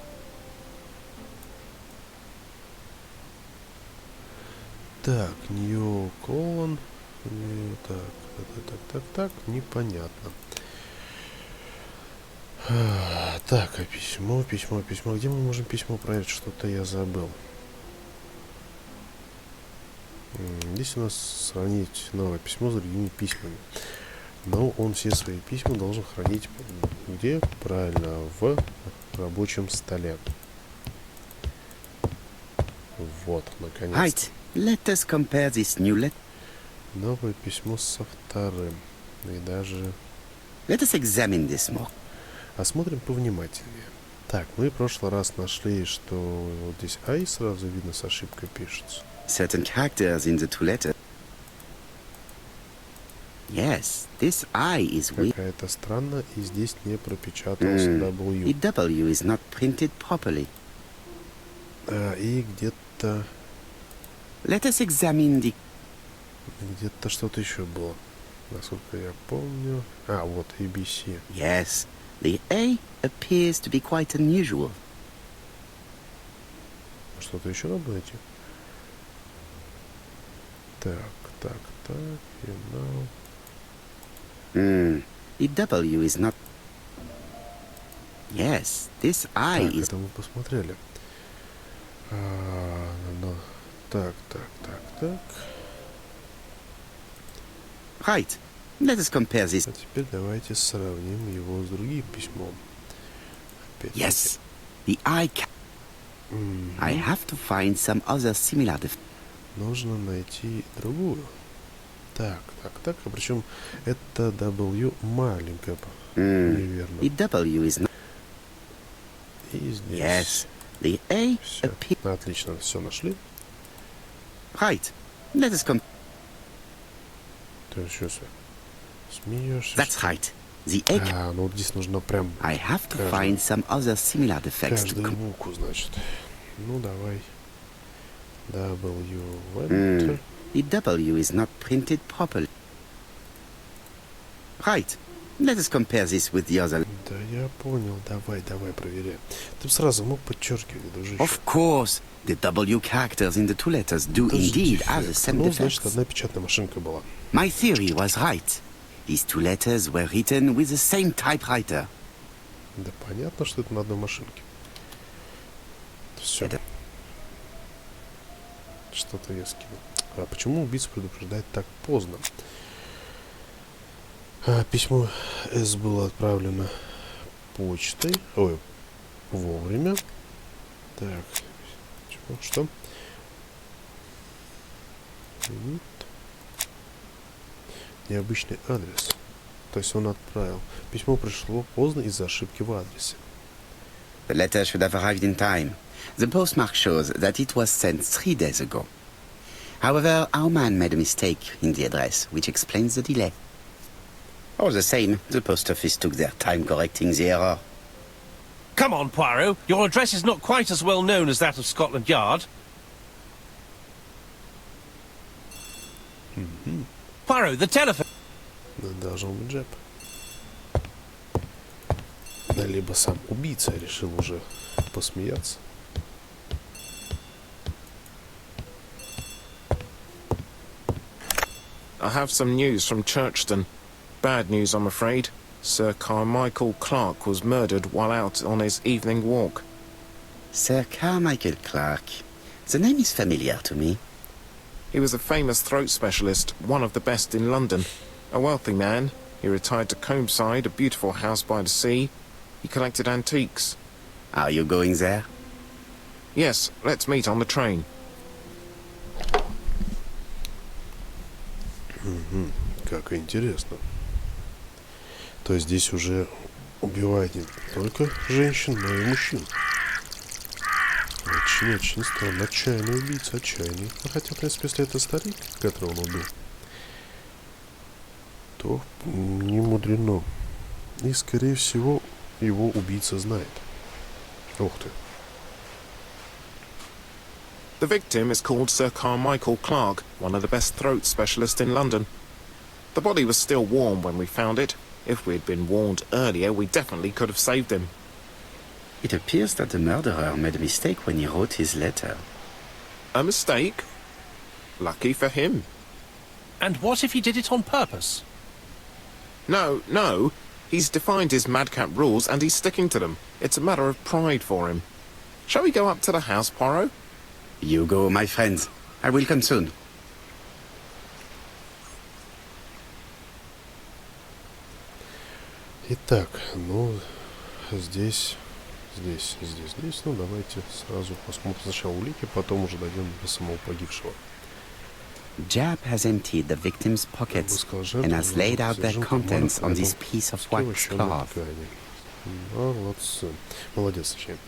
[SPEAKER 1] Так, Нью Колон. Так, непонятно. Так, а письмо. Где мы можем письмо проверить? Что-то я забыл. Здесь у нас сравнить новое письмо с другими письмами. Но он все свои письма должен хранить где? Правильно, в рабочем столе. Вот, наконец-то.
[SPEAKER 2] Right. Let us compare this new letter.
[SPEAKER 1] Новое письмо со вторым. И даже...
[SPEAKER 2] Let us examine this more.
[SPEAKER 1] Осмотрим повнимательнее. Так, мы в прошлый раз нашли, что вот здесь «I» сразу видно с ошибкой пишется.
[SPEAKER 2] Certain characters in the two letters. Yes, this I is weak.
[SPEAKER 1] Какая-то странно, и здесь не пропечатался W.
[SPEAKER 2] The W is not printed properly.
[SPEAKER 1] И где-то...
[SPEAKER 2] Let us examine the...
[SPEAKER 1] Где-то что-то еще было. Насколько я помню... вот ABC.
[SPEAKER 2] Yes, the A appears to be quite unusual.
[SPEAKER 1] Что-то еще надо найти? Так, you know...
[SPEAKER 2] The W is not... Yes, this I
[SPEAKER 1] Так,
[SPEAKER 2] is...
[SPEAKER 1] это мы посмотрели. Так.
[SPEAKER 2] Right. Let us compare this.
[SPEAKER 1] А теперь давайте сравним его с другим письмом.
[SPEAKER 2] Yes, the I can... I have to find some other similar...
[SPEAKER 1] нужно найти другую. Так. А причем это W маленькая. Неверно.
[SPEAKER 2] The W is not.
[SPEAKER 1] И здесь.
[SPEAKER 2] Yes. The A
[SPEAKER 1] Все.
[SPEAKER 2] appears.
[SPEAKER 1] Отлично, все нашли.
[SPEAKER 2] Right. Let us come.
[SPEAKER 1] Ты что смеешься?
[SPEAKER 2] That's right. The egg.
[SPEAKER 1] Ну вот здесь нужно прям
[SPEAKER 2] I have to find some other similar defects to
[SPEAKER 1] каждую букву, значит. Ну, давай. W в Enter.
[SPEAKER 2] The W is not printed properly. Right. Let us compare this with the other.
[SPEAKER 1] Да я понял. Давай, проверяй. Ты бы сразу мог подчеркивать, дружище.
[SPEAKER 2] Of course, the W characters in the two letters do
[SPEAKER 1] Тоже
[SPEAKER 2] indeed have the
[SPEAKER 1] дефект.
[SPEAKER 2] same
[SPEAKER 1] Ну, значит,
[SPEAKER 2] defects.
[SPEAKER 1] одна печатная машинка была.
[SPEAKER 2] My theory was right. These two letters were written with the same typewriter.
[SPEAKER 1] Да понятно, что это на одной машинке. Все.
[SPEAKER 2] Это-
[SPEAKER 1] Что-то я скинул. А почему убийца предупреждает так поздно? Письмо С было отправлено почтой. Ой, вовремя. Так. Что? Необычный адрес. То есть он отправил. Письмо пришло поздно из-за ошибки в адресе.
[SPEAKER 2] The letter should have arrived in time. The postmark shows that it was sent 3 days ago. However, our man made a mistake in the address, which explains the delay. All the same, the post office took their time correcting the error.
[SPEAKER 6] Come on, Poirot. Your address is not quite as well known as that of Scotland Yard. Poirot, the telephone...
[SPEAKER 1] Должен быть Джеб. Да, либо сам убийца решил уже посмеяться.
[SPEAKER 7] I have some news from Churchton. Bad news, I'm afraid. Sir Carmichael Clark was murdered while out on his evening walk.
[SPEAKER 2] Sir Carmichael Clark. The name is familiar to me.
[SPEAKER 7] He was a famous throat specialist, one of the best in London. A wealthy man. He retired to Combside, a beautiful house by the sea. He collected antiques.
[SPEAKER 2] Are you going there?
[SPEAKER 7] Yes, let's meet on the train.
[SPEAKER 1] Как интересно. То есть здесь уже убивают не только женщин, но и мужчин. Очень странно. Отчаянный убийца, отчаянный. Ну, хотя, в принципе, если это старик, которого он убил, то не мудрено. И, скорее всего, его убийца знает. Ух ты.
[SPEAKER 7] The victim is called Sir Carmichael Clark, one of the best throat specialists in London. The body was still warm when we found it. If we'd been warned earlier, we definitely could have saved him.
[SPEAKER 2] It appears that the murderer made a mistake when he wrote his letter.
[SPEAKER 7] A mistake? Lucky for him.
[SPEAKER 6] And what if he did it on purpose?
[SPEAKER 7] No. He's defined his madcap rules and he's sticking to them. It's a matter of pride for him. Shall we go up to the house, Poirot?
[SPEAKER 2] You go, my friends. I will come soon.
[SPEAKER 1] Итак, ну, здесь. Ну, давайте сразу посмотрим сначала улики, потом уже дойдем до самого погибшего.
[SPEAKER 2] Jab has emptied the victim's pockets and has laid out their contents on this piece of wax cloth.
[SPEAKER 1] Молодцы. Молодец, точнее.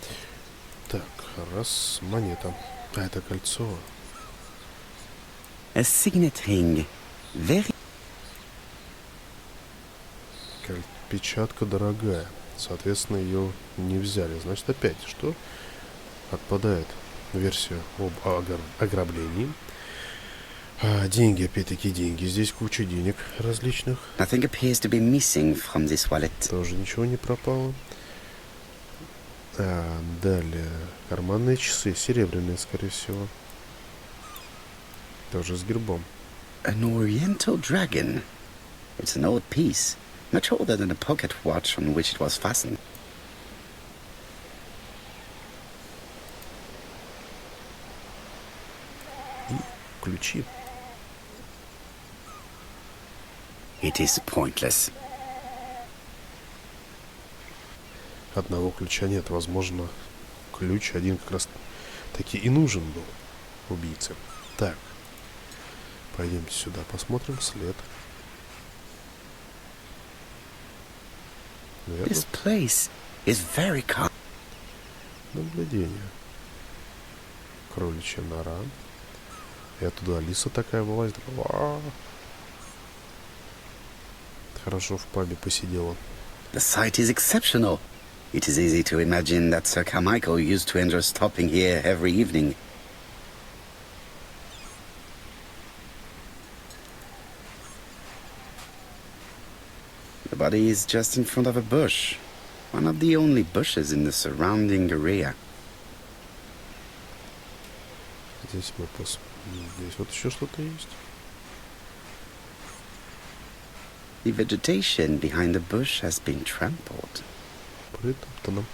[SPEAKER 1] Так, раз, монета. А, это кольцо.
[SPEAKER 2] A signet ring. Very...
[SPEAKER 1] Печатка дорогая. Соответственно, ее не взяли. Значит, опять что? Отпадает версия об ограблении. Деньги, опять-таки деньги. Здесь куча денег различных.
[SPEAKER 2] Nothing appears to be missing from this wallet.
[SPEAKER 1] Тоже ничего не пропало. Далее. Карманные часы. Серебряные, скорее всего. Тоже с гербом.
[SPEAKER 2] An oriental dragon. It's an old piece. Much older than the pocket watch on which it was fastened.
[SPEAKER 1] И ключи.
[SPEAKER 2] It is pointless.
[SPEAKER 1] Одного ключа нет. Возможно, ключ один как раз таки и нужен был убийце. Так. Пойдемте сюда, посмотрим след. Верно?
[SPEAKER 2] This place is very calm.
[SPEAKER 1] Наблюдение. Кроличья нора. И оттуда Алиса такая вылазит. Ва! Хорошо в пабе посидела.
[SPEAKER 2] The sight is exceptional. It is easy to imagine that Sir Carmichael used to enjoy stopping here every evening. The body is just in front of a bush. One of the only bushes in the surrounding area.
[SPEAKER 1] Здесь мы здесь вот еще что-то есть.
[SPEAKER 2] The vegetation behind the bush has been trampled.
[SPEAKER 1] Притоптано.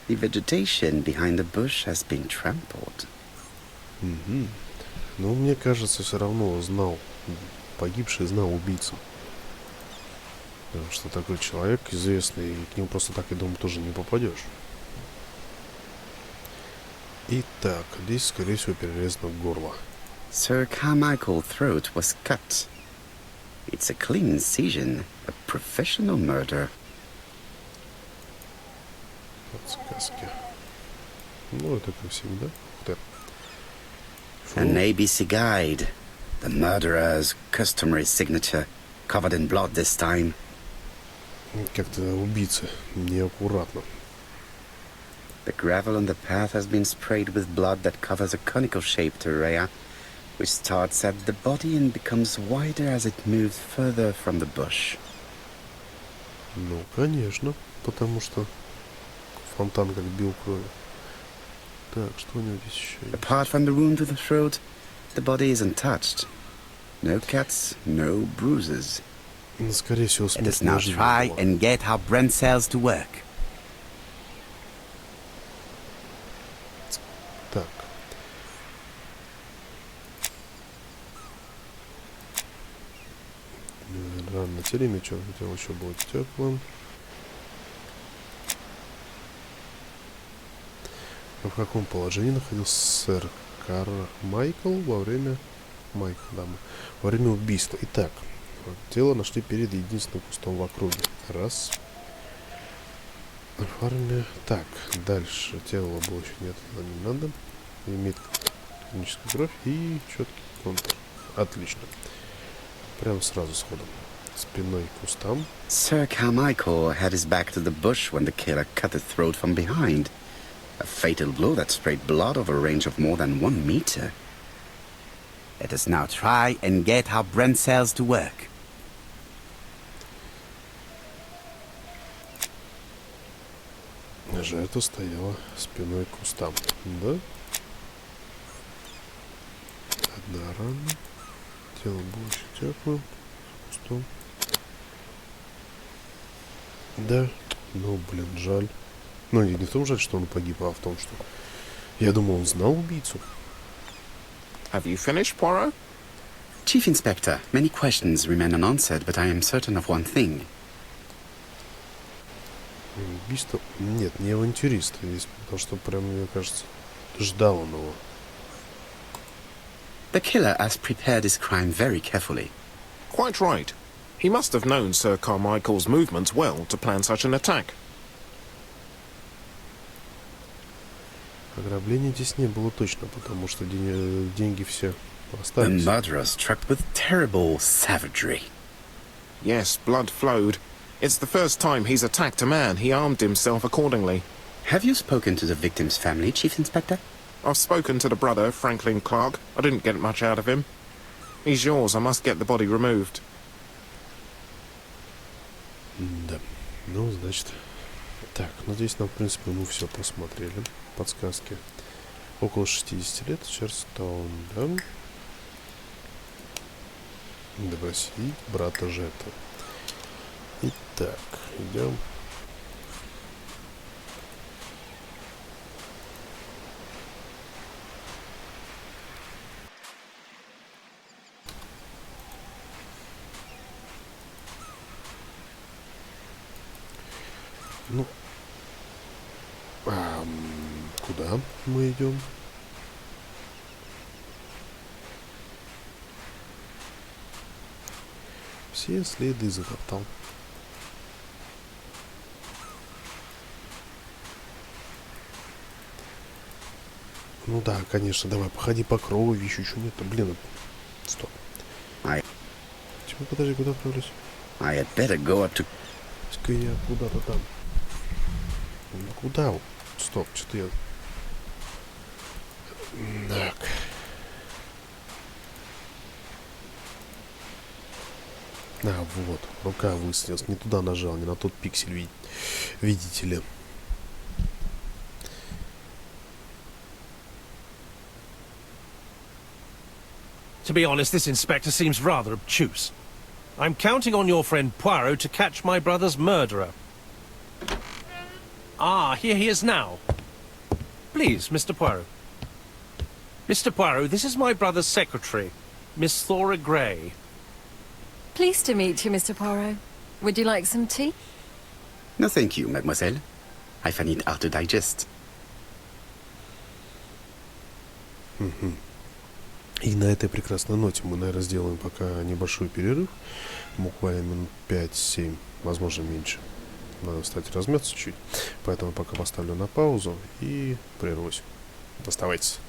[SPEAKER 2] The vegetation behind the bush has been trampled.
[SPEAKER 1] Угу. Но мне кажется, все равно погибший знал убийцу. Потому что такой человек известный, и к нему просто так, я думаю, тоже не попадешь. Итак, здесь, скорее всего, перерезано горло.
[SPEAKER 2] Sir Carmichael's throat was cut. It's a clean incision, a professional murder.
[SPEAKER 1] Подсказки. Ну, это как всегда. Да.
[SPEAKER 2] An ABC guide. The murderer's customary signature, covered in blood this time.
[SPEAKER 1] Как-то убийца неаккуратно.
[SPEAKER 2] The gravel on the path has been sprayed with blood that covers a conical-shaped area, which starts at the body and becomes wider as it moves further from the bush.
[SPEAKER 1] Ну, конечно, потому что фонтан как бил кровью. Так, что у него здесь еще есть?
[SPEAKER 2] Apart from the wound to the throat, the body is untouched. No cuts, no bruises.
[SPEAKER 1] Ну, скорее всего,
[SPEAKER 2] Let us
[SPEAKER 1] смерть
[SPEAKER 2] now
[SPEAKER 1] неожиданно
[SPEAKER 2] try
[SPEAKER 1] была.
[SPEAKER 2] and get our brain cells to work.
[SPEAKER 1] Так. Рано теле, что хотел еще будет теплым. В каком положении находился сэр Кармайкл во время убийства? Итак, тело нашли перед единственным кустом в округе. Раз. Оформили. Так, дальше. Тело было еще нет, это не надо. Имеет клиническую кровь и четкий контур. Отлично. Прямо сразу сходом. Спиной к кустам.
[SPEAKER 2] Sir Carmichael had his back to the bush when the killer cut his throat from behind. A fatal blow that sprayed blood over a range of more than 1 meter. Let us now try and get our brain cells to work.
[SPEAKER 1] Жертва стояла спиной к кустам. Да? Одна рана. Тело было еще теплым. Кустом. Да. Ну, блин, жаль. Ну, не в том жаль, что он погиб, а в том, что... Я думал, он знал убийцу.
[SPEAKER 7] Have you finished, Poirot?
[SPEAKER 2] Chief Inspector, many questions remain unanswered, but I am certain of one thing.
[SPEAKER 1] Убийство... Нет, не авантюрист. Здесь, потому что прям, мне кажется, ждал он его.
[SPEAKER 2] The killer has prepared his crime very carefully.
[SPEAKER 7] Quite right. He must have known Sir Carmichael's movements well to plan such an attack.
[SPEAKER 1] Ограбления здесь не было точно, потому что деньги все
[SPEAKER 2] The
[SPEAKER 1] остались.
[SPEAKER 2] murderer struck with terrible savagery.
[SPEAKER 7] Yes, blood flowed. It's the first time he's attacked a man. He armed himself accordingly.
[SPEAKER 2] Have you spoken to the victim's family, Chief Inspector?
[SPEAKER 7] I've spoken to the brother, Franklin Clark. I didn't get much out of him. He's yours. I must get the body removed.
[SPEAKER 1] Да. Ну, значит... Так, ну здесь нам, в принципе, мы все посмотрели. Подсказки. Около 60 лет. Черстоун, да? Допросить брата жертвы. Итак, идем. Ну, куда мы идем? Все следы затоптал. Ну да, конечно, давай, походи по кровищу, еще нет, блин, стоп.
[SPEAKER 2] I
[SPEAKER 1] Чего, подожди, куда отправлюсь?
[SPEAKER 2] had better go up to...
[SPEAKER 1] Пускай я куда-то там. Ну куда? Стоп, что-то я... Так. А, вот, рука выстрелилась. Не туда нажал, не на тот пиксель, видите ли.
[SPEAKER 6] To be honest, this inspector seems rather obtuse. I'm counting on your friend Poirot to catch my brother's murderer. Ah, here he is now. Please, Mr. Poirot. Mr. Poirot, this is my brother's secretary, Miss Thora Gray.
[SPEAKER 3] Pleased to meet you, Mr. Poirot. Would you like some tea?
[SPEAKER 2] No, thank you, mademoiselle. I find it hard to digest.
[SPEAKER 1] И на этой прекрасной ноте мы, наверное, сделаем пока небольшой перерыв. Буквально минут 5-7, возможно, меньше. Надо встать и размяться чуть. Поэтому пока поставлю на паузу и прервусь. Оставайтесь.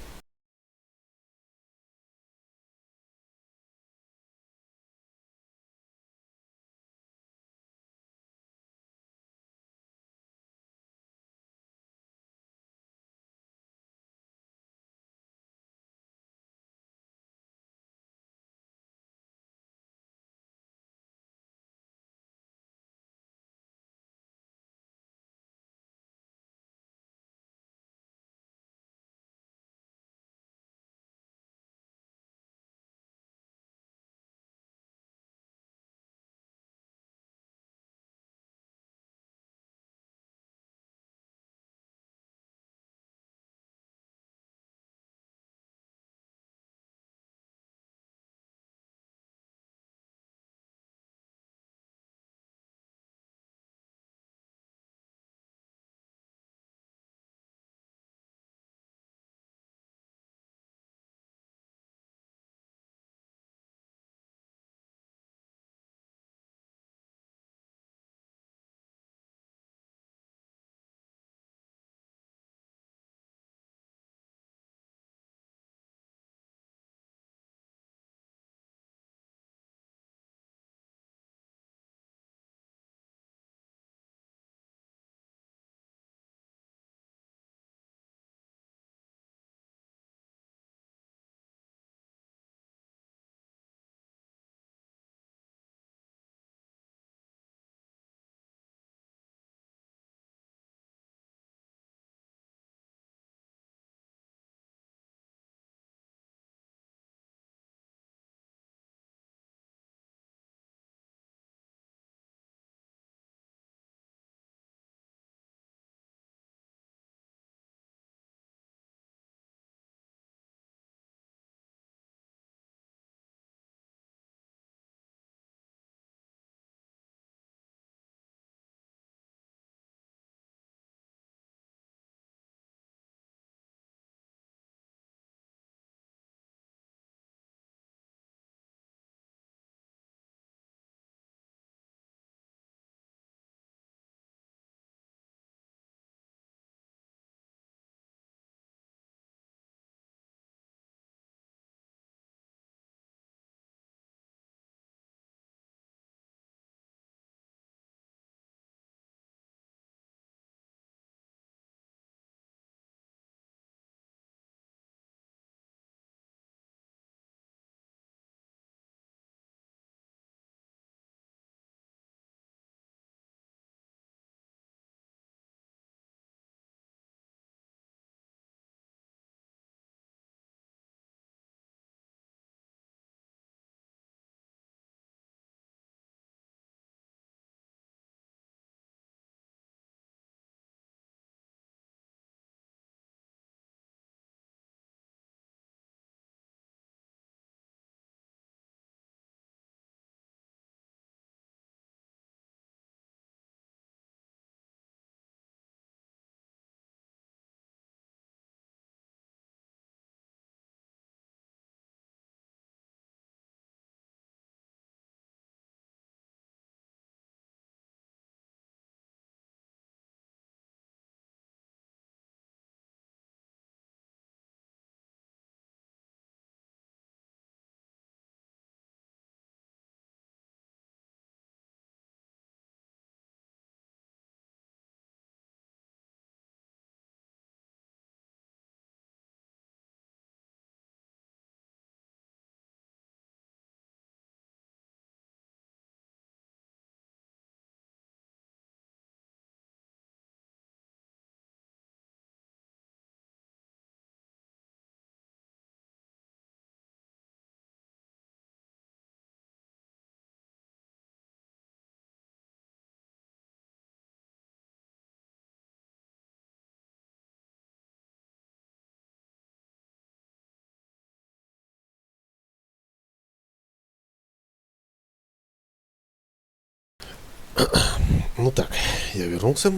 [SPEAKER 1] Ну так, я вернулся.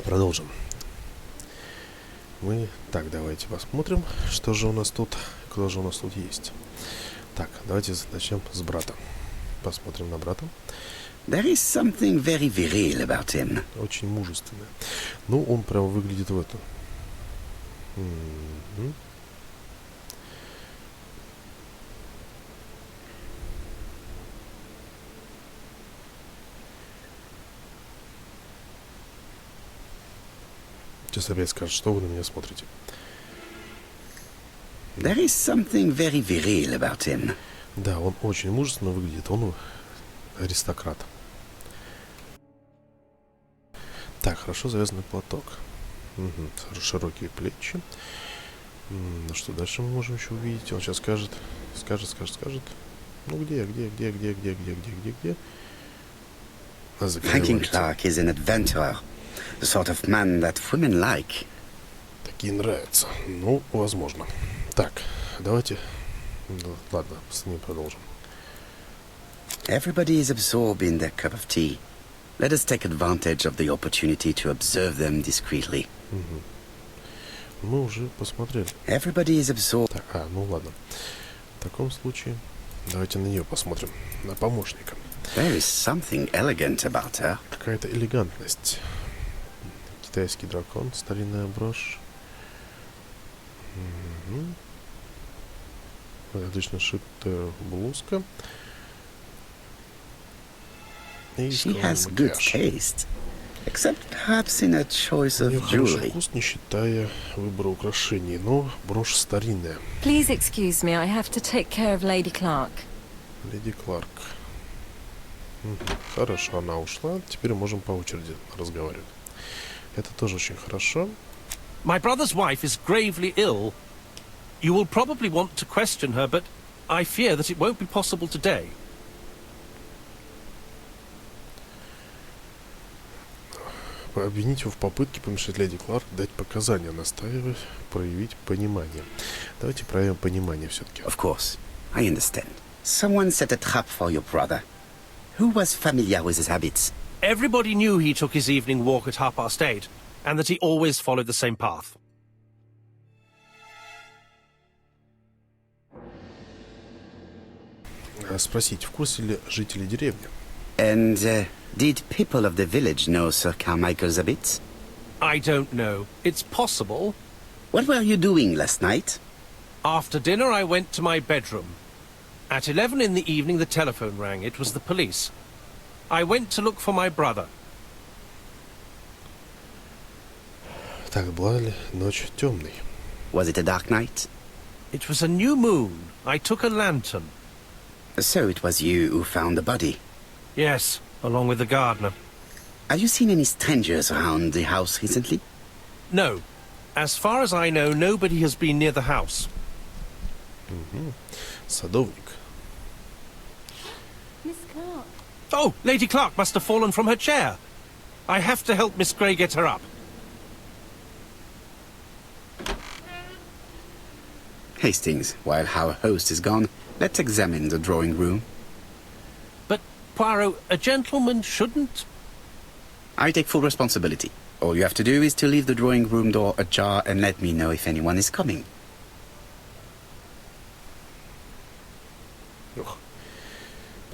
[SPEAKER 1] Продолжим. Так, давайте посмотрим, что же у нас тут, кто же у нас тут есть. Так, давайте начнем с брата. Посмотрим на брата.
[SPEAKER 2] There is something very viril about him.
[SPEAKER 1] Очень мужественный. Ну, он прям выглядит в это. Мгм. Сейчас опять скажет, что вы на меня смотрите.
[SPEAKER 2] There is something very viril about him.
[SPEAKER 1] Да, он очень мужественно выглядит. Он аристократ. Так, хорошо завязанный платок. Угу. Широкие плечи. Ну что, дальше мы можем еще увидеть? Он сейчас скажет. Ну где?
[SPEAKER 2] Franklin Clark is an adventurer. The sort of man that women like.
[SPEAKER 1] Такие нравятся. Ну, возможно. Так, давайте... Ну, ладно, с ним продолжим.
[SPEAKER 2] Everybody is absorbed in their cup of tea. Let us take advantage of the opportunity to observe them discreetly.
[SPEAKER 1] Мы уже посмотрели.
[SPEAKER 2] Everybody is absorbed.
[SPEAKER 1] Так, ну ладно. В таком случае давайте на нее посмотрим. На помощника.
[SPEAKER 2] There is something elegant about her.
[SPEAKER 1] Какая-то элегантность. Китайский дракон, старинная брошь. Отлично шитая блузка.
[SPEAKER 2] She has good taste, except perhaps in her choice
[SPEAKER 1] У
[SPEAKER 2] of
[SPEAKER 1] нее хороший
[SPEAKER 2] jewelry.
[SPEAKER 1] вкус, не считая выбора украшений, но брошь старинная.
[SPEAKER 3] Please excuse me, I have to take care of Lady Clark.
[SPEAKER 1] Леди Кларк. Хорошо, она ушла. Теперь можем по очереди разговаривать. Это тоже очень хорошо.
[SPEAKER 6] My brother's wife is gravely ill. You will probably want to question her, but I fear that it won't be possible today.
[SPEAKER 1] Обвинить его в попытке помешать леди Кларк дать показания, настаивая проявить понимание. Давайте проявим понимание все-таки.
[SPEAKER 2] Of course, I understand. Someone set a trap for your brother. Who was familiar with his habits?
[SPEAKER 6] Everybody knew he took his evening walk at 8:30, and that he always followed the same path.
[SPEAKER 1] Спросить, в курсе ли жители деревни?
[SPEAKER 2] And did people of the village know Sir Carmichael's habits?
[SPEAKER 6] I don't know. It's possible.
[SPEAKER 2] What were you doing last night?
[SPEAKER 6] After dinner, I went to my bedroom. At 11 in the evening, the telephone rang. It was the police. I went to look for my brother.
[SPEAKER 1] Так, была ли ночь темной?
[SPEAKER 2] Was it a dark night?
[SPEAKER 6] It was a new moon. I took a lantern.
[SPEAKER 2] So it was you who found the body.
[SPEAKER 6] Yes, along with the gardener.
[SPEAKER 2] Have you seen any strangers around the house recently?
[SPEAKER 6] No. As far as I know, nobody has been near the house.
[SPEAKER 1] Садовник.
[SPEAKER 5] Miss Clark.
[SPEAKER 6] Oh, Lady Clark must have fallen from her chair. I have to help Miss Grey get her up.
[SPEAKER 2] Hastings, while our host is gone, let's examine the drawing room.
[SPEAKER 6] But, Poirot, a gentleman shouldn't...
[SPEAKER 2] I take full responsibility. All you have to do is to leave the drawing room door ajar and let me know if anyone is coming.
[SPEAKER 1] Ох,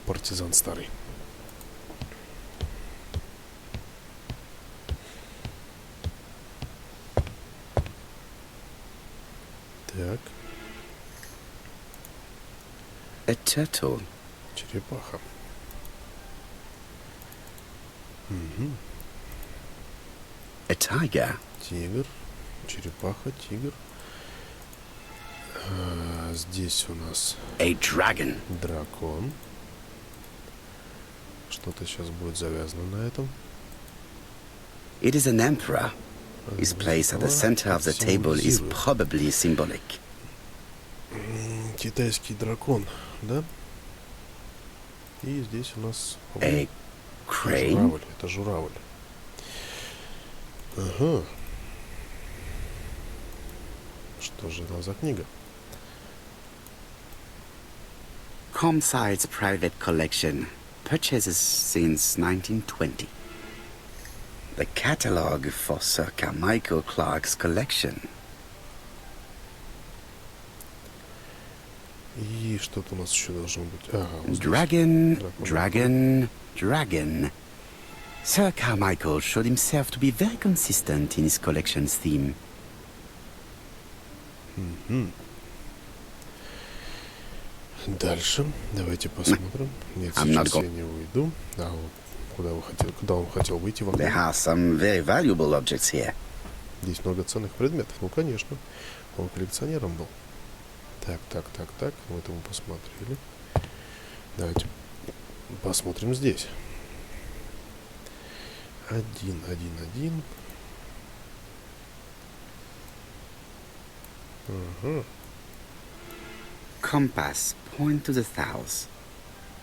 [SPEAKER 1] партизан старый. Так,
[SPEAKER 2] A turtle.
[SPEAKER 1] черепаха.
[SPEAKER 2] A tiger.
[SPEAKER 1] Тигр, черепаха, тигр. Здесь у нас
[SPEAKER 2] A dragon.
[SPEAKER 1] дракон. Что-то сейчас будет завязано на этом.
[SPEAKER 2] It is an emperor. His place at the center of the table is probably symbolic.
[SPEAKER 1] Китайский дракон, да? И здесь у нас
[SPEAKER 2] A crane.
[SPEAKER 1] журавль. Это журавль. Ага. Что же это за книга?
[SPEAKER 2] Comside's private collection. purchases since 1920. The catalogue for Sir Carmichael Clark's collection.
[SPEAKER 1] И что-то у нас еще должно быть. Ага, вот здесь.
[SPEAKER 2] Dragon,
[SPEAKER 1] Дракон.
[SPEAKER 2] dragon, dragon. Sir Carmichael showed himself to be very consistent in his collection's theme.
[SPEAKER 1] Дальше. Давайте посмотрим. Нет,
[SPEAKER 2] I'm not
[SPEAKER 1] сейчас я не уйду. А вот куда он хотел выйти в
[SPEAKER 2] There
[SPEAKER 1] окно?
[SPEAKER 2] are some very valuable objects here.
[SPEAKER 1] Здесь много ценных предметов. Ну, конечно. Он коллекционером был. Так. Вот это мы посмотрели. Давайте посмотрим здесь. 1. Ага.
[SPEAKER 2] Compass, point to the south.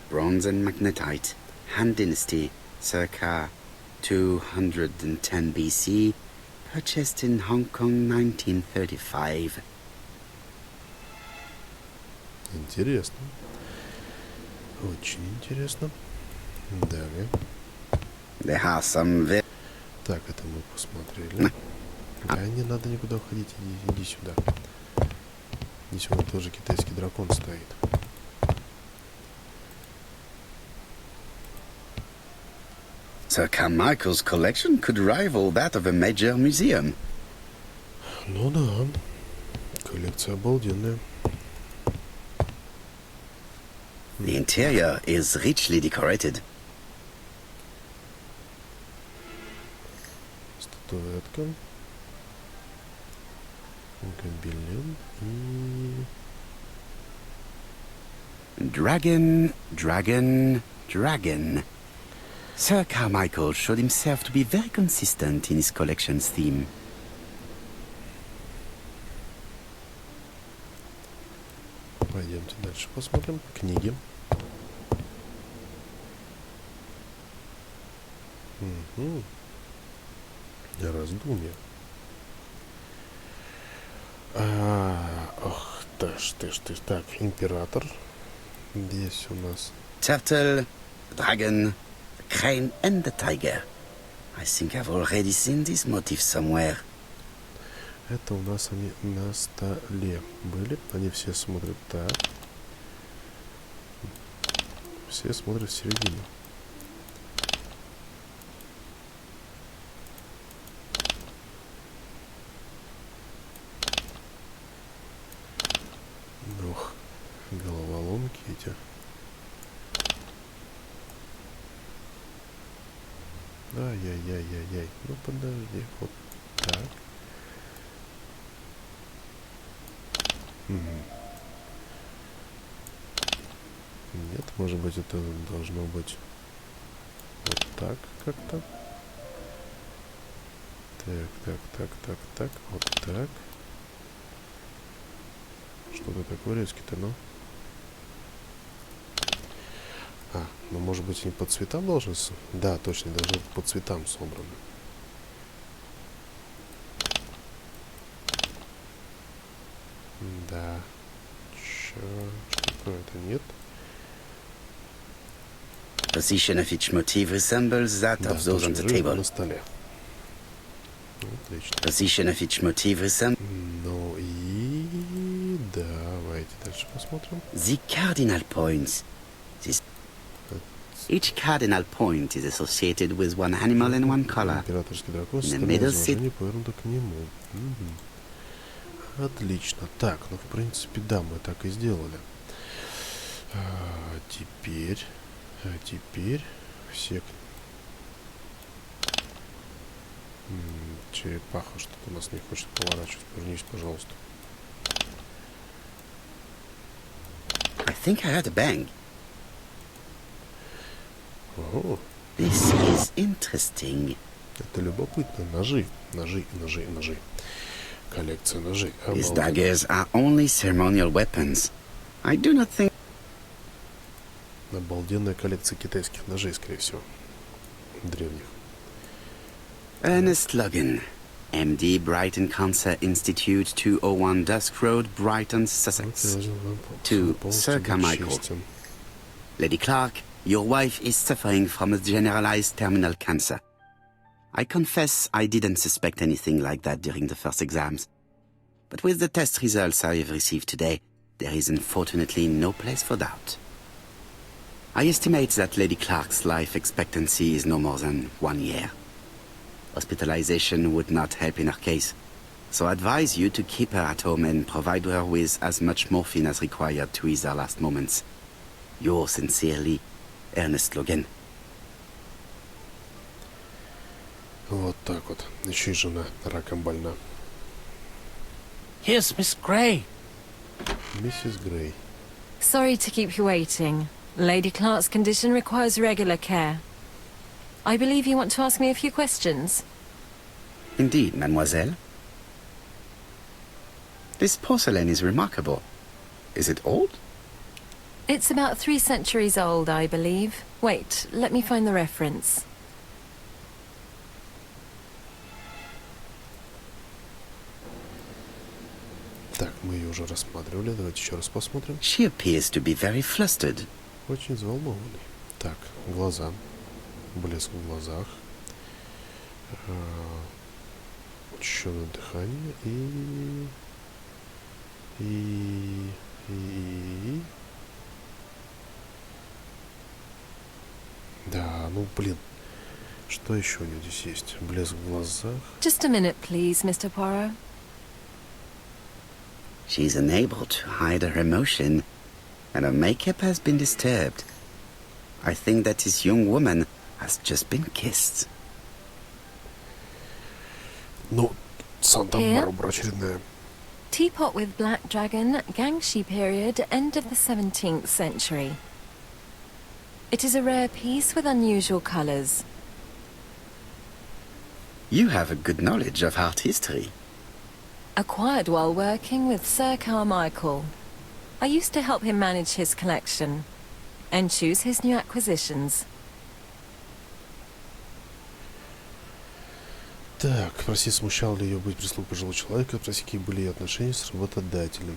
[SPEAKER 2] Bronze and magnetite, Han Dynasty, circa 210 BC, purchased in Hong Kong 1935.
[SPEAKER 1] Интересно. Очень интересно. Далее.
[SPEAKER 2] There are some very...
[SPEAKER 1] Так, это мы посмотрели. Да, не надо никуда уходить. Иди сюда. Здесь вон тоже китайский дракон стоит.
[SPEAKER 2] Sir Carmichael's collection could rival that of a major museum.
[SPEAKER 1] Ну да. Коллекция обалденная.
[SPEAKER 2] The interior is richly decorated.
[SPEAKER 1] Статуэтка. Гобелен и...
[SPEAKER 2] Dragon, dragon, dragon. Sir Carmichael showed himself to be very consistent in his collection's theme.
[SPEAKER 1] Пойдемте дальше посмотрим. Книги. Угу. Раздумье. Ох, ты ж. Так, император. Здесь у нас...
[SPEAKER 2] Turtle, the dragon, the crane and the tiger. I think I've already seen this motif somewhere.
[SPEAKER 1] Это у нас они на столе были. Они все смотрят так. Все смотрят в середину. Ох, головоломки эти. Ай-яй-яй-яй-яй. Ну подожди, вот так. Нет, может быть, это должно быть вот так как-то. Так, вот так. Что ты такое резкий-то, ну? Ну может быть, они по цветам должны... Да, точно, должны быть по цветам собраны. Да. Что такое-то нет?
[SPEAKER 2] Position of each motif resembles that
[SPEAKER 1] Да,
[SPEAKER 2] of those on
[SPEAKER 1] точно,
[SPEAKER 2] the
[SPEAKER 1] лежит
[SPEAKER 2] table.
[SPEAKER 1] на столе. Отлично.
[SPEAKER 2] Position of each motif resembles
[SPEAKER 1] Ну и... Давайте дальше посмотрим.
[SPEAKER 2] the cardinal points. Each cardinal point is associated with one animal and one color.
[SPEAKER 1] Императорский дракон
[SPEAKER 2] In the
[SPEAKER 1] составляет
[SPEAKER 2] middle
[SPEAKER 1] изображение, повернуто к нему. Отлично. Так, ну в принципе, да, мы так и сделали. Теперь все... Черепаха что-то у нас не хочет поворачивать. Повернись, пожалуйста.
[SPEAKER 2] I think I heard a bang.
[SPEAKER 1] О,
[SPEAKER 2] This is interesting.
[SPEAKER 1] это любопытно. Ножи. Коллекция ножей.
[SPEAKER 2] These
[SPEAKER 1] Обалденно.
[SPEAKER 2] daggers are only ceremonial weapons. I do not think...
[SPEAKER 1] Обалденная коллекция китайских ножей, скорее всего. Древних.
[SPEAKER 2] Ernest Logan, MD, Brighton Cancer Institute, 201 Dusk Road, Brighton, Sussex. To Sir Carmichael. Lady Clark, Your wife is suffering from a generalized terminal cancer. I confess I didn't suspect anything like that during the first exams. But with the test results I have received today, there is unfortunately no place for doubt. I estimate that Lady Clark's life expectancy is no more than 1 year. Hospitalization would not help in her case, so I advise you to keep her at home and provide her with as much morphine as required to ease her last moments. Yours sincerely, Ernest Logan.
[SPEAKER 1] Вот так вот. Еще и жена раком больна.
[SPEAKER 6] Here's Miss Gray.
[SPEAKER 1] Миссис Грей.
[SPEAKER 3] Sorry to keep you waiting. Lady Clark's condition requires regular care. I believe you want to ask me a few questions.
[SPEAKER 2] Indeed, mademoiselle. This porcelain is remarkable. Is it old?
[SPEAKER 3] It's about 3 centuries old, I believe. Wait, let me find the reference.
[SPEAKER 1] Так, мы ее уже рассматривали. Давайте еще раз посмотрим.
[SPEAKER 2] She appears to be very flustered.
[SPEAKER 1] Очень взволнованный. Так, глаза. Блеск в глазах. Учащенное дыхание и... Да, ну блин. Что еще у него здесь есть? Блеск в глазах.
[SPEAKER 3] Just a minute, please, Mr. Poirot.
[SPEAKER 2] She's unable to hide her emotion, and her makeup has been disturbed. I think that this young woman has just been kissed.
[SPEAKER 1] Ну, Санта-Барбара очередная.
[SPEAKER 3] Teapot with black dragon, Gangxi period, end of the 17th century. It is a rare piece with unusual colours.
[SPEAKER 2] You have a good knowledge of art history.
[SPEAKER 3] Acquired while working with Sir Carmichael. I used to help him manage his collection and choose his new acquisitions.
[SPEAKER 1] Так, спроси, смущал ли ее быть прислугой пожилого человека, спроси, какие были ее отношения с работодателем.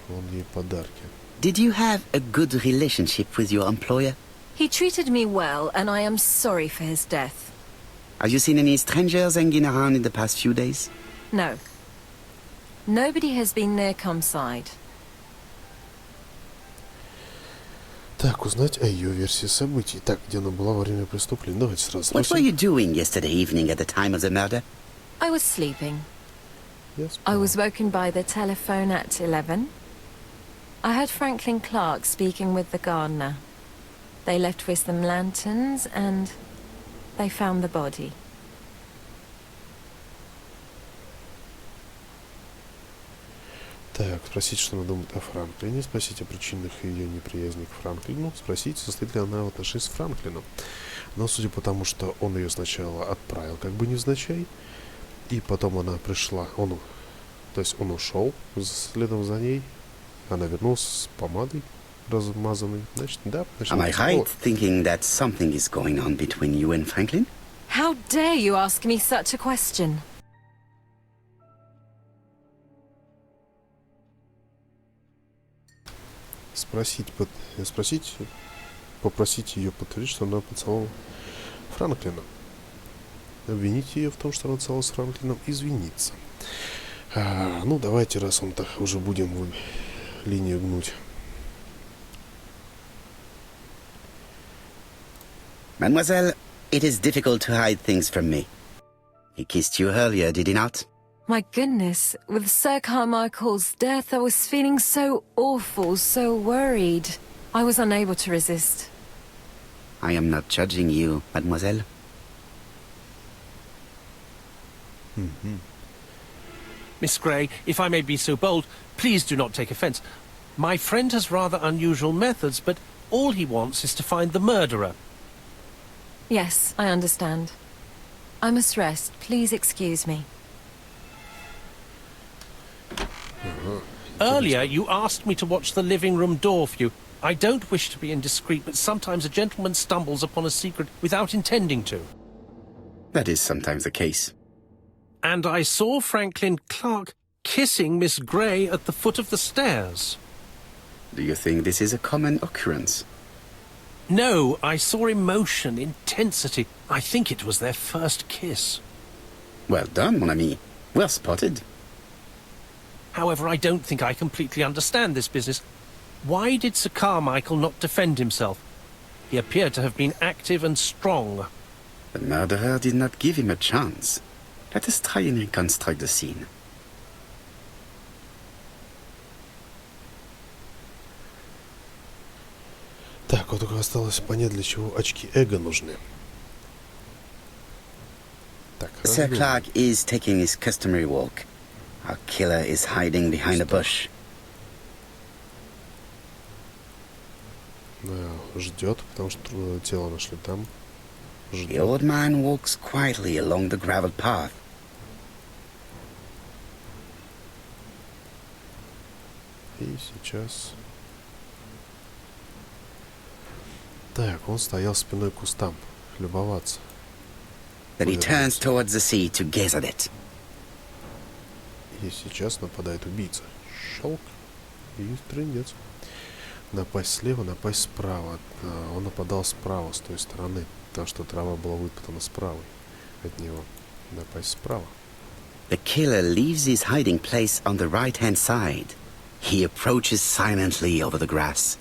[SPEAKER 1] Он ей подарки.
[SPEAKER 2] Did you have a good relationship with your employer?
[SPEAKER 3] He treated me well, and I am sorry for his death.
[SPEAKER 2] Have you seen any strangers hanging around in the past few days?
[SPEAKER 3] No. Nobody has been near Comside.
[SPEAKER 1] Так, узнать о ее версии событий. Так, где она была во время преступления. Давайте сразу
[SPEAKER 2] What were
[SPEAKER 1] спросим.
[SPEAKER 2] you doing yesterday evening at the time of the murder?
[SPEAKER 3] I was sleeping.
[SPEAKER 1] Я спал.
[SPEAKER 3] I was woken by the telephone at 11. I heard Franklin Clark speaking with the gardener. They left with some lanterns and they found the body.
[SPEAKER 1] Так, спросить, что она думает о Франклине, спросить о причинах ее неприязни к Франклину, спросить, состоит ли она в отношении с Франклином. Но судя по тому, что он ее сначала отправил как бы невзначай, и потом она пришла, то есть он ушел следом за ней, она вернулась с помадой размазанной, значит, да. Значит,
[SPEAKER 2] Am I right thinking that something is going on between you and Franklin?
[SPEAKER 3] How dare you ask me such a question?
[SPEAKER 1] Попросить ее подтвердить, что она поцеловала Франклина. Обвинить ее в том, что она целовалась с Франклином, извиниться. Ну, давайте, раз он так уже будем линию гнуть.
[SPEAKER 2] Mademoiselle, it is difficult to hide things from me. He kissed you earlier, did he not?
[SPEAKER 3] My goodness, with Sir Carmichael's death, I was feeling so awful, so worried. I was unable to resist.
[SPEAKER 2] I am not judging you, mademoiselle.
[SPEAKER 6] Miss Gray, if I may be so bold, please do not take offence. My friend has rather unusual methods, but all he wants is to find the murderer.
[SPEAKER 3] Yes, I understand. I must rest. Please excuse me.
[SPEAKER 6] Earlier, you asked me to watch the living room door for you. I don't wish to be indiscreet, but sometimes a gentleman stumbles upon a secret without intending to.
[SPEAKER 2] That is sometimes the case.
[SPEAKER 6] And I saw Franklin Clark kissing Miss Gray at the foot of the stairs.
[SPEAKER 2] Do you think this is a common occurrence?
[SPEAKER 6] No, I saw emotion, intensity. I think it was their first kiss.
[SPEAKER 2] Well done, mon ami. Well spotted.
[SPEAKER 6] However, I don't think I completely understand this business. Why did Sir Carmichael not defend himself? He appeared to have been active and strong.
[SPEAKER 2] The murderer did not give him a chance. Let us try and reconstruct the scene.
[SPEAKER 1] Так, вот только осталось понять, для чего очки эго нужны. Так,
[SPEAKER 2] Sir
[SPEAKER 1] разглядываем.
[SPEAKER 2] Clark is taking his customary walk. Our killer is hiding behind a bush.
[SPEAKER 1] Ждет, потому что тело нашли там.
[SPEAKER 2] The
[SPEAKER 1] Ждет.
[SPEAKER 2] old man walks quietly along the gravel path.
[SPEAKER 1] И сейчас... Так, он стоял спиной к кустам, любоваться.
[SPEAKER 2] Then he turns towards the sea to gaze at it.
[SPEAKER 1] И сейчас нападает убийца. Щелк. И трындец. Напасть слева, напасть справа. Он нападал справа, с той стороны. Потому что трава была выпутана справа от него. Напасть справа.
[SPEAKER 2] The killer leaves his hiding place on the right-hand side. He approaches silently over the grass.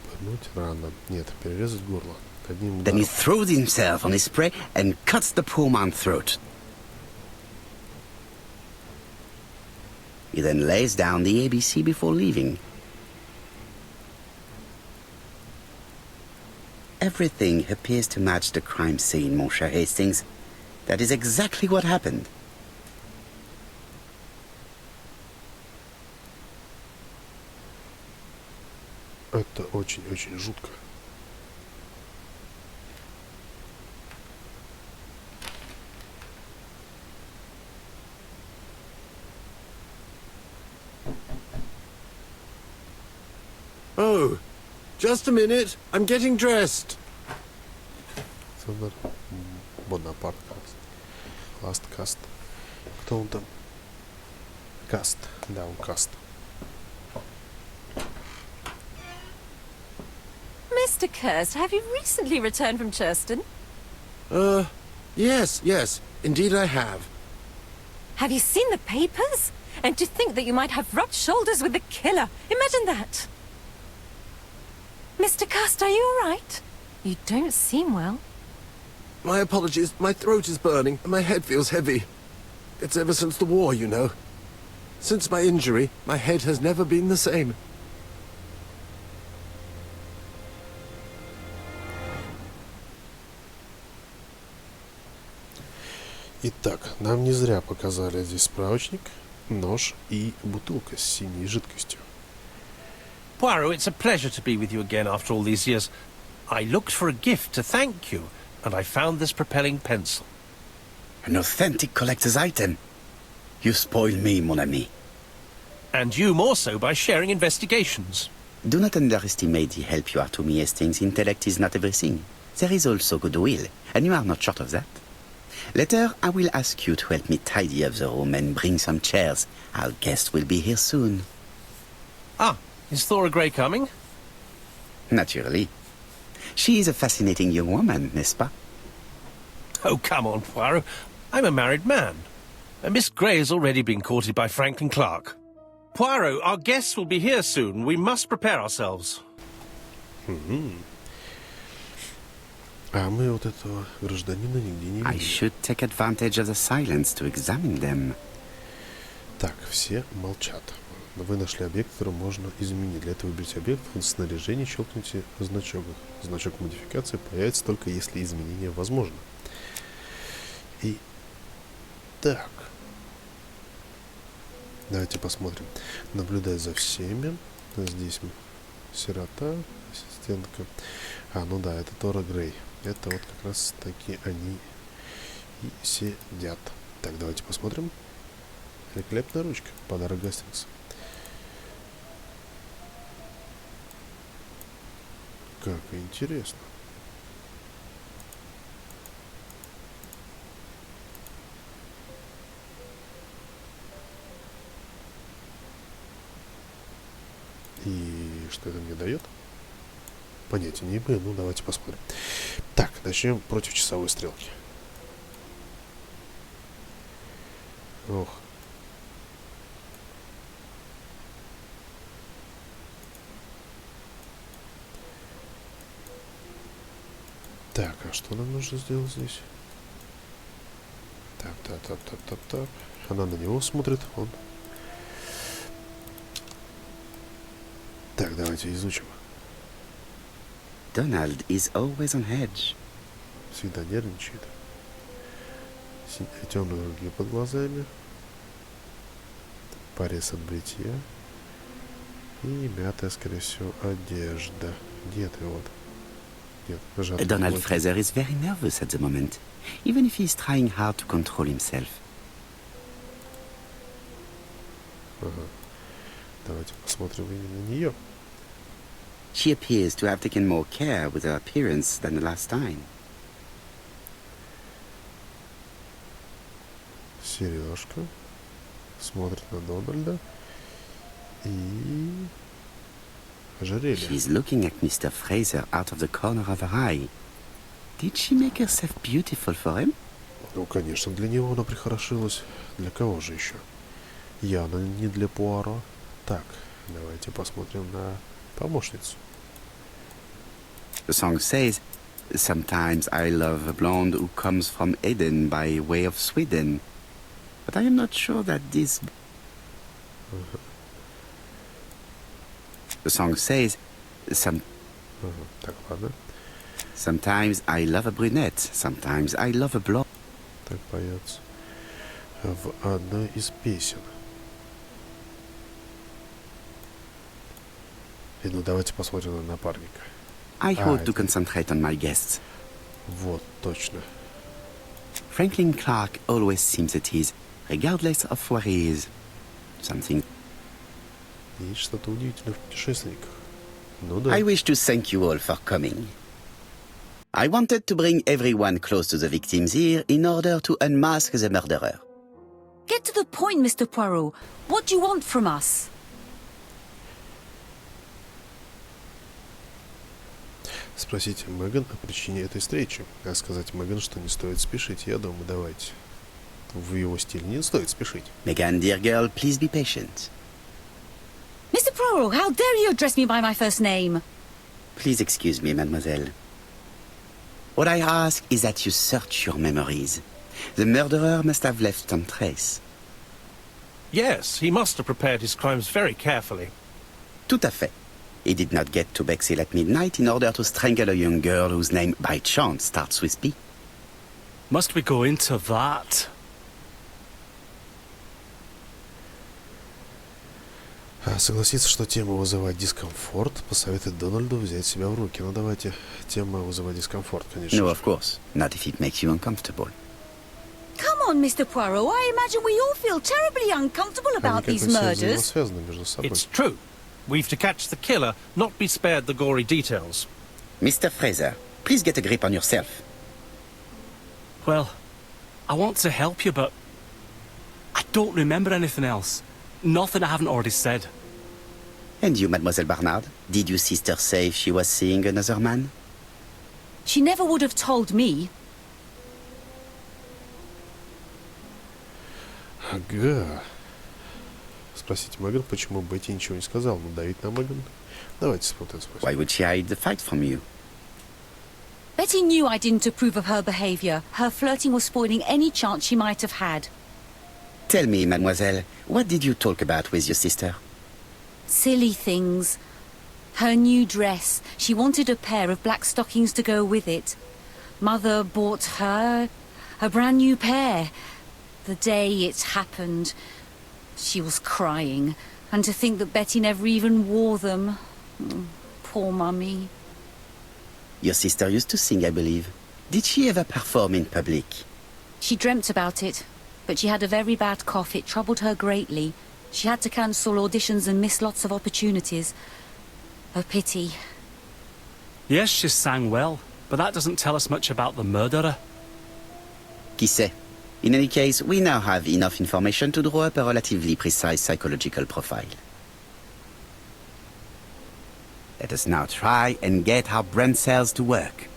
[SPEAKER 1] Пырнуть рано. Нет, перерезать горло. Одним
[SPEAKER 2] Then he
[SPEAKER 1] ударом.
[SPEAKER 2] throws himself on his prey and cuts the poor man's throat. He then lays down the ABC before leaving. Everything appears to match the crime scene, mon cher Hastings. That is exactly what happened.
[SPEAKER 1] Это очень-очень жутко.
[SPEAKER 8] Oh, just a minute. I'm getting dressed.
[SPEAKER 1] Федор Бонапарт. Ласт каст. Кто он там? Каст. Да, он каст.
[SPEAKER 3] Mr. Kirst, have you recently returned from Churston?
[SPEAKER 8] Yes. Indeed I have.
[SPEAKER 3] Have you seen the papers? And to think that you might have rubbed shoulders with the killer. Imagine that. Mr. Kirst, are you all right? You don't seem well.
[SPEAKER 8] My apologies. My throat is burning and my head feels heavy. It's ever since the war, you know. Since my injury, my head has never been the same.
[SPEAKER 1] Итак, нам не зря показали здесь справочник, нож и бутылка с синей жидкостью.
[SPEAKER 6] Poirot, it's a pleasure to be with you again after all these years. I looked for a gift to thank you, and I found this propelling pencil.
[SPEAKER 2] An authentic collector's item. You spoil me, mon ami.
[SPEAKER 6] And you more so by sharing investigations.
[SPEAKER 2] Do not underestimate the help you are to me, Hastings. Intellect is not everything. There is also goodwill, and you are not short of that. Later, I will ask you to help me tidy up the room and bring some chairs. Our guest will be here soon.
[SPEAKER 6] Ah, is Thora Grey coming?
[SPEAKER 2] Naturally. She is a fascinating young woman, n'est-ce pas?
[SPEAKER 6] Oh, come on, Poirot. I'm a married man. And Miss Grey has already been courted by Franklin Clark. Poirot, our guests will be here soon. We must prepare ourselves.
[SPEAKER 1] А мы вот этого гражданина нигде не
[SPEAKER 2] I
[SPEAKER 1] видим.
[SPEAKER 2] should take advantage of the silence to examine them.
[SPEAKER 1] Так, все молчат. Вы нашли объект, который можно изменить. Для этого выберите объект, в снаряжении щелкните значок. Значок модификации появится только если изменение возможно. И так. Давайте посмотрим. Наблюдать за всеми. Здесь сирота, ассистентка. Ну да, это Тора Грей. Это вот как раз таки они и сидят. Так, давайте посмотрим. Великолепная ручка. Подарок Гастингса. Как интересно. И что это мне дает? Понятия не имею, ну давайте посмотрим. Так, начнем против часовой стрелки. Ох. Так, а что нам нужно сделать здесь? Так. Она на него смотрит, он... Так, давайте изучим.
[SPEAKER 2] Donald is always on edge.
[SPEAKER 1] Всегда нервничает. Темные круги под глазами. Порез от бритья. И мятая, скорее всего, одежда. Где ты вот? Нет, жадный
[SPEAKER 2] Donald
[SPEAKER 1] плоть.
[SPEAKER 2] Fraser is very nervous at the moment, even if he is trying hard to control himself.
[SPEAKER 1] Ага. Давайте посмотрим именно на нее.
[SPEAKER 2] She appears to have taken more care with her appearance than the last time.
[SPEAKER 1] Сережка. Смотрит на Дональда. И... ожерелье.
[SPEAKER 2] She's looking at Mr. Fraser out of the corner of her eye. Did she make herself beautiful for him?
[SPEAKER 1] Ну, конечно, для него она прихорошилась. Для кого же еще? Явно не для Пуаро. Так, давайте посмотрим на помощницу.
[SPEAKER 2] The song says, "Sometimes I love a blonde who comes from Eden by way of Sweden. But I am not sure that this..." The song says,
[SPEAKER 1] Так, ладно.
[SPEAKER 2] "Sometimes I love a brunette, sometimes I love a blonde."
[SPEAKER 1] Так поется в одной из песен. И ну давайте посмотрим на напарника.
[SPEAKER 2] I hope to
[SPEAKER 1] это-
[SPEAKER 2] concentrate on my guests.
[SPEAKER 1] Вот, точно.
[SPEAKER 2] Franklin Clark always seems at ease, regardless of where he is. Something.
[SPEAKER 1] Есть что-то удивительное в путешественниках. Ну да.
[SPEAKER 2] I wish to thank you all for coming. I wanted to bring everyone close to the victims here in order to unmask the murderer.
[SPEAKER 5] Get to the point, Mr. Poirot. What do you want from us?
[SPEAKER 1] Спросите Меган о причине этой встречи. А сказать Меган, что не стоит спешить. Я думаю, давайте. В его стиле не стоит спешить.
[SPEAKER 2] Megan, dear girl, please be patient.
[SPEAKER 5] Mr. Poirot, how dare you address me by my first name?
[SPEAKER 2] Please excuse me, mademoiselle. What I ask is that you search your memories. The murderer must have left some trace.
[SPEAKER 6] Yes, he must have prepared his crimes very carefully.
[SPEAKER 2] Tout à fait. He did not get to Bexhill at midnight in order to strangle a young girl whose name by chance starts with P.
[SPEAKER 4] Must we go into that?
[SPEAKER 1] Согласиться, что тема вызывает дискомфорт, посоветует Дональду взять себя в руки. Ну давайте, тема вызывает дискомфорт, конечно
[SPEAKER 2] No,
[SPEAKER 1] же.
[SPEAKER 2] of course. Not if it makes you uncomfortable.
[SPEAKER 5] Come on, Mr. Poirot. I imagine we all feel terribly uncomfortable
[SPEAKER 1] Они
[SPEAKER 5] about
[SPEAKER 1] как-то
[SPEAKER 5] these
[SPEAKER 1] все
[SPEAKER 5] murders.
[SPEAKER 1] взаимосвязаны между собой.
[SPEAKER 6] It's true. We've to catch the killer, not be spared the gory details.
[SPEAKER 2] Mr. Fraser, please get a grip on yourself.
[SPEAKER 4] Well, I want to help you, but I don't remember anything else. Nothing I haven't already said.
[SPEAKER 2] And you, Mademoiselle Barnard, did your sister say if she was seeing another man?
[SPEAKER 5] She never would have told me.
[SPEAKER 1] Ага. Спросите Меган, почему Бетти ничего не сказал. Ну, давить на Меган. Давайте смотрим.
[SPEAKER 2] Why would she hide the fact from you?
[SPEAKER 5] Betty knew I didn't approve of her behaviour. Her flirting was spoiling any chance she might have had.
[SPEAKER 2] Tell me, mademoiselle, what did you talk about with your sister?
[SPEAKER 5] Silly things. Her new dress. She wanted a pair of black stockings to go with it. Mother bought her a brand new pair. The day it happened, she was crying. And to think that Betty never even wore them. Poor Mummy.
[SPEAKER 2] Your sister used to sing, I believe. Did she ever perform in public?
[SPEAKER 5] She dreamt about it, but she had a very bad cough. It troubled her greatly. She had to cancel auditions and miss lots of opportunities. A pity.
[SPEAKER 4] Yes, she sang well, but that doesn't tell us much about the murderer.
[SPEAKER 2] Qui sait? In any case, we now have enough information to draw up a relatively precise psychological profile. Let us now try and get our brain cells to work.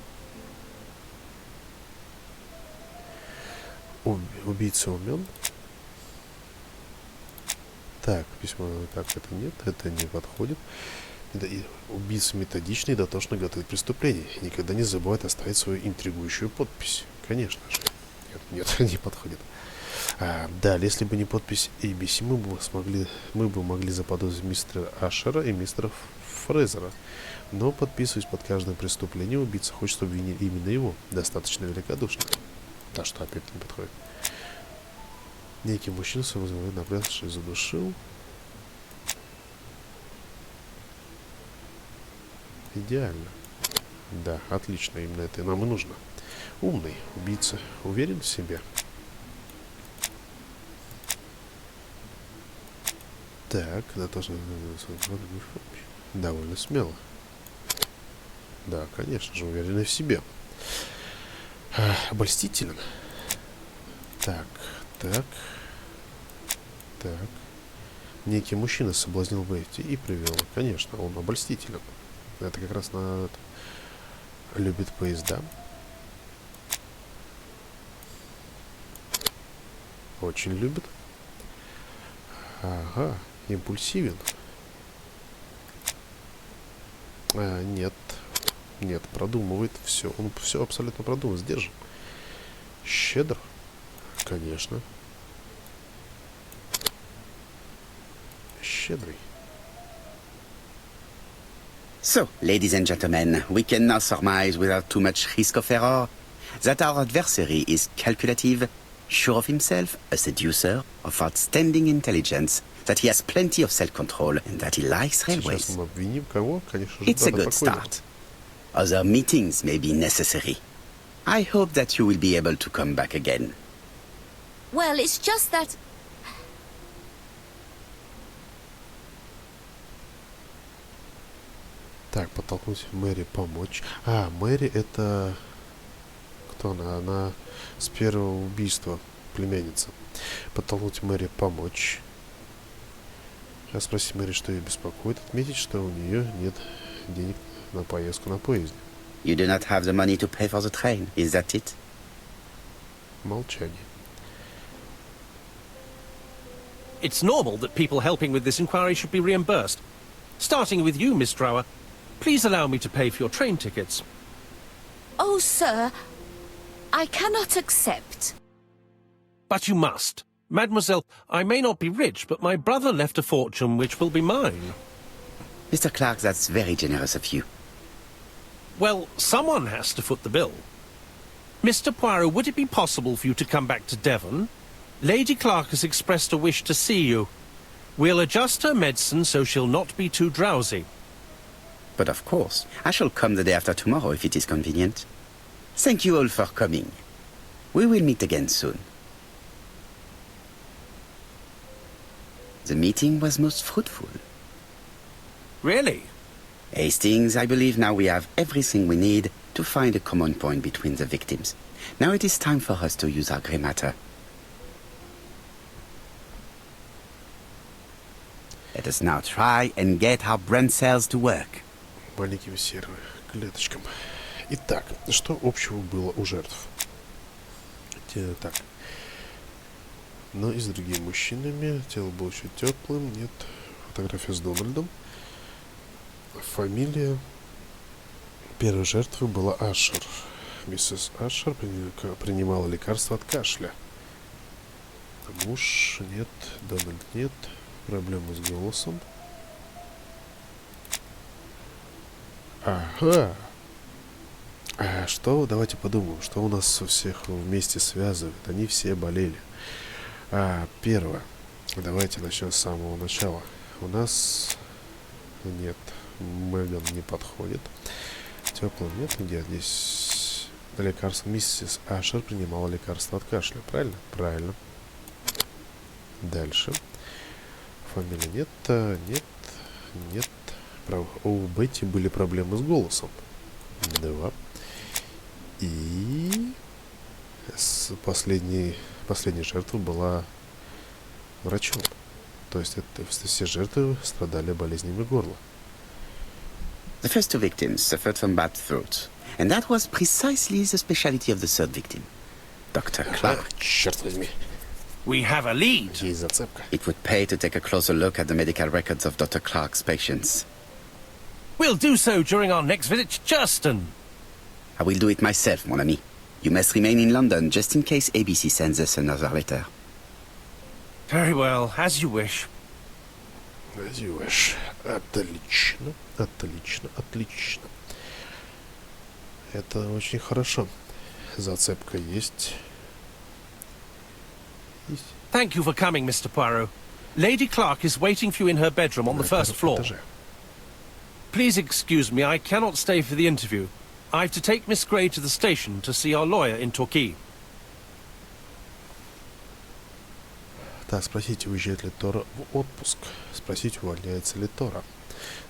[SPEAKER 1] Убийца умен. Так, письмо, так, это нет, это не подходит. Убийца методично и дотошно готовит преступление. И никогда не забывает оставить свою интригующую подпись. Конечно же. Нет, не подходит. Далее, если бы не подпись ABC, мы бы могли заподозрить мистера Ашера и мистера Фрезера. Но, подписываясь под каждым преступлением, убийца хочет обвинить именно его. Достаточно великодушно. Так что опять не подходит. Некий мужчина самозабвенно напрягший задушил. Идеально. Да, отлично. Именно это нам и нужно. Умный убийца. Уверен в себе. Так, это тоже довольно смело. Да, конечно же, уверенный в себе. Обольстителен. Так. Некий мужчина соблазнил Бетти и привел. Конечно, он обольстителен. Это как раз на это. Любит поезда. Очень любит. Ага, импульсивен. Нет, продумывает все. Он все абсолютно продумывает, сдержан. Щедр. Конечно. Щедрый.
[SPEAKER 2] So, ladies and gentlemen, we can now surmise without too much risk of error that our adversary is calculative, sure of himself, a seducer, of outstanding intelligence, that he has plenty of self-control, and that he likes railways.
[SPEAKER 1] Сейчас мы обвиним кого? Конечно же,
[SPEAKER 2] It's a good start. Other meetings may be necessary. I hope that you will be able to come back again.
[SPEAKER 5] Well, it's just that...
[SPEAKER 1] Так, подтолкнуть Мэри помочь. Мэри это... Кто она? Она с первого убийства племянница. Подтолкнуть Мэри помочь. Спросить Мэри, что ее беспокоит. Отметить, что у нее нет денег на поездку на поезде.
[SPEAKER 2] You do not have the money to pay for the train, is that it?
[SPEAKER 1] Молчание.
[SPEAKER 6] It's normal that people helping with this inquiry should be reimbursed. Starting with you, Miss Drower. Please allow me to pay for your train tickets.
[SPEAKER 5] Oh, sir, I cannot accept.
[SPEAKER 6] But you must. Mademoiselle, I may not be rich, but my brother left a fortune which will be mine.
[SPEAKER 2] Mr. Clark, that's very generous of you.
[SPEAKER 6] Well, someone has to foot the bill. Mr. Poirot, would it be possible for you to come back to Devon? Lady Clark has expressed a wish to see you. We'll adjust her medicine so she'll not be too drowsy.
[SPEAKER 2] But of course, I shall come the day after tomorrow if it is convenient. Thank you all for coming. We will meet again soon. The meeting was most fruitful.
[SPEAKER 6] Really?
[SPEAKER 2] Hastings, I believe now we have everything we need to find a common point between the victims. Now it is time for us to use our grey matter. Let us now try and get our brain cells to work.
[SPEAKER 1] Маленьким серым клеточкам. Итак, что общего было у жертв? Так. Но и с другими мужчинами. Тело было еще теплым. Нет. Фотография с Дональдом. Фамилия первой жертвы была Ашер. Миссис Ашер принимала лекарства от кашля. Муж нет. Дональд нет. Проблемы с голосом. Ага. Что? Давайте подумаем, что у нас всех вместе связывает. Они все болели. Первое. Давайте начнем с самого начала. У нас нет. Меган не подходит. Теплым нет. Где здесь лекарство? Миссис Ашер принимала лекарство от кашля. Правильно? Правильно. Дальше. Фамилии нет. Нет. У Бетти были проблемы с голосом. 2. И последняя жертва была врачом. То есть это все жертвы страдали болезнями горла.
[SPEAKER 2] The first two victims suffered from bad throats, and that was precisely the specialty of the third victim, Dr. Clark.
[SPEAKER 1] Черт возьми.
[SPEAKER 6] We have a lead.
[SPEAKER 1] Есть зацепка.
[SPEAKER 2] It would pay to take a closer look at the medical records of Dr. Clark's patients.
[SPEAKER 6] We'll do so during our next visit to Churston.
[SPEAKER 2] I will do it myself, mon ami. You must remain in London just in case ABC sends us another letter.
[SPEAKER 6] Very well, as you wish.
[SPEAKER 1] As you wish. Отлично, отлично, отлично. Это очень хорошо. Зацепка есть. Есть.
[SPEAKER 6] Thank you for coming, Mr. Poirot. Lady Clark is waiting for you in her bedroom on the first floor. Please excuse me, I cannot stay for the interview. I've to take Miss Gray to the station to see our lawyer in Torquay.
[SPEAKER 1] Да, спросите, уезжает ли Тора в отпуск. Спросите, увольняется ли Тора.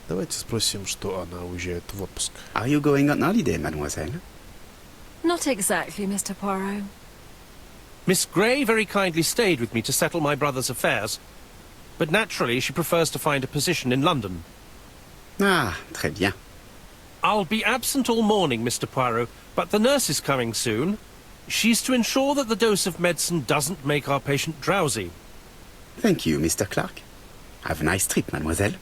[SPEAKER 1] Давайте спросим, что она уезжает в отпуск.
[SPEAKER 2] Are you going on holiday, mademoiselle?
[SPEAKER 3] Not exactly, Mr. Poirot.
[SPEAKER 6] Miss Gray very kindly stayed with me to settle my brother's affairs, but naturally she prefers to find a position in London.
[SPEAKER 2] Ah, très bien.
[SPEAKER 6] I'll be absent all morning, Mr. Poirot, but the nurse is coming soon. She's to ensure that the dose of medicine doesn't make our patient drowsy.
[SPEAKER 2] Thank you, Mr. Clark. Have a nice trip, mademoiselle.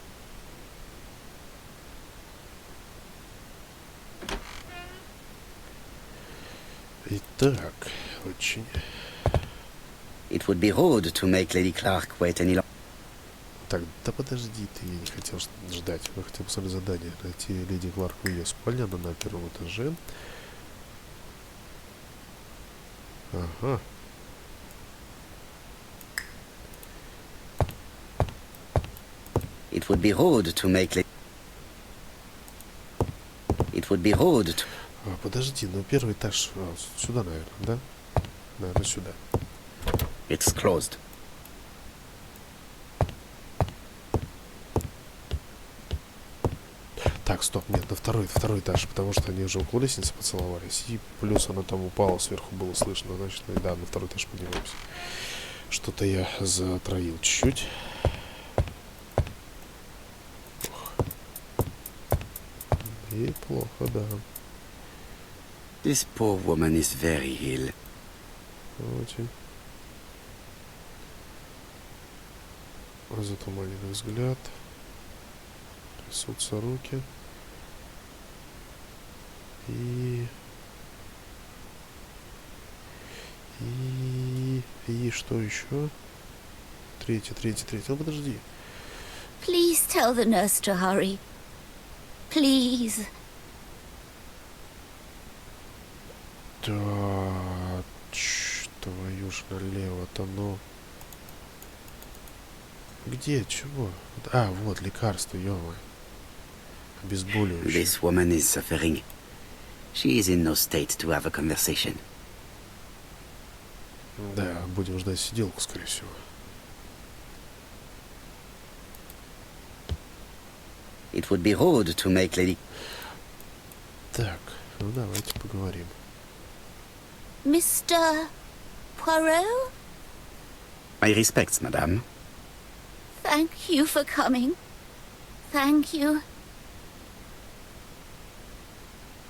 [SPEAKER 1] Итак, очень...
[SPEAKER 2] It would be rude to make Lady Clark wait any longer.
[SPEAKER 1] Так, да подожди ты, я не хотел ждать. Я хотел посмотреть задание. Найти леди Кларк в ее спальне, она на первом этаже. Ага.
[SPEAKER 2] It would be rude to make Lady... It would be rude to...
[SPEAKER 1] Подожди, ну первый этаж сюда, наверное, да? Наверное, сюда.
[SPEAKER 2] It's closed.
[SPEAKER 1] Так, стоп, нет, на второй этаж, потому что они уже около лестницы поцеловались, и плюс она там упала, сверху было слышно, значит, да, на второй этаж поднимаемся. Что-то я затроил чуть-чуть. И плохо, да.
[SPEAKER 2] This poor woman is very ill.
[SPEAKER 1] Очень. Затуманенный взгляд. Трясутся руки. И что еще? Третий. Ну подожди.
[SPEAKER 5] Please tell the nurse to hurry. Please.
[SPEAKER 1] Да, твою ж налево-то, ну. Где, чего? А, вот, лекарство, ё-моё. Обезболивающее.
[SPEAKER 2] This woman is suffering. She is in no state to have a conversation.
[SPEAKER 1] Да, будем ждать сиделку, скорее всего.
[SPEAKER 2] It would be rude to make Lady...
[SPEAKER 1] Так, ну давайте поговорим.
[SPEAKER 5] Mr. Poirot?
[SPEAKER 2] My respects, madame.
[SPEAKER 5] Thank you for coming. Thank you.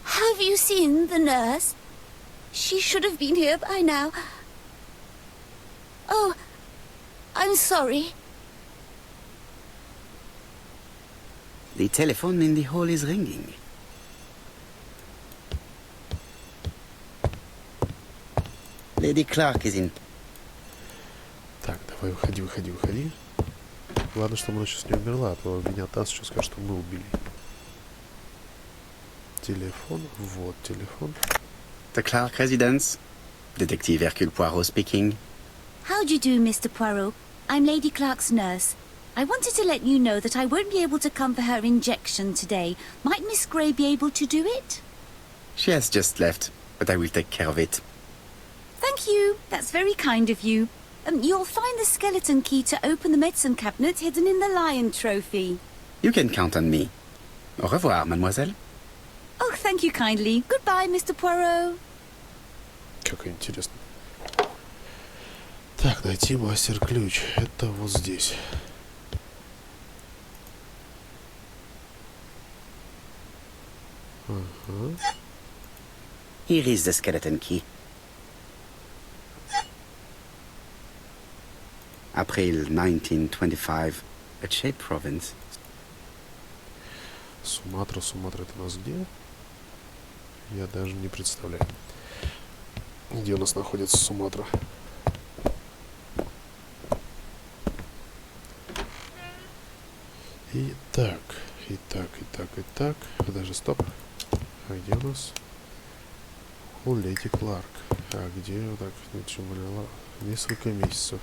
[SPEAKER 5] Have you seen the nurse? She should have been here by now. Oh, I'm sorry.
[SPEAKER 2] The telephone in the hall is ringing. Lady Clark is in...
[SPEAKER 1] Так, давай, выходи. Главное, чтобы она сейчас не умерла, а то меня Тасс сейчас скажет, что мы убили. Телефон, вот телефон.
[SPEAKER 2] The Clark residence. Detective Hercule Poirot speaking.
[SPEAKER 5] How do you do, Mr. Poirot? I'm Lady Clark's nurse. I wanted to let you know that I won't be able to come for her injection today. Might Miss Gray be able to do it?
[SPEAKER 2] She has just left, but I will take care of it.
[SPEAKER 5] Thank you. That's very kind of you. You'll find the skeleton key to open the medicine cabinet hidden in the lion trophy.
[SPEAKER 2] You can count on me. Au revoir, mademoiselle.
[SPEAKER 5] Oh, thank you kindly. Goodbye, Mr. Poirot.
[SPEAKER 1] Как интересно. Так, найти мастер-ключ. Это вот здесь.
[SPEAKER 2] Here is the skeleton key. April 1925, a Che province.
[SPEAKER 1] Суматра это у нас где? Я даже не представляю, где у нас находится Суматра. Итак. Подожди, стоп. А где у нас? У Леди Кларк. А где вот так? Несколько месяцев.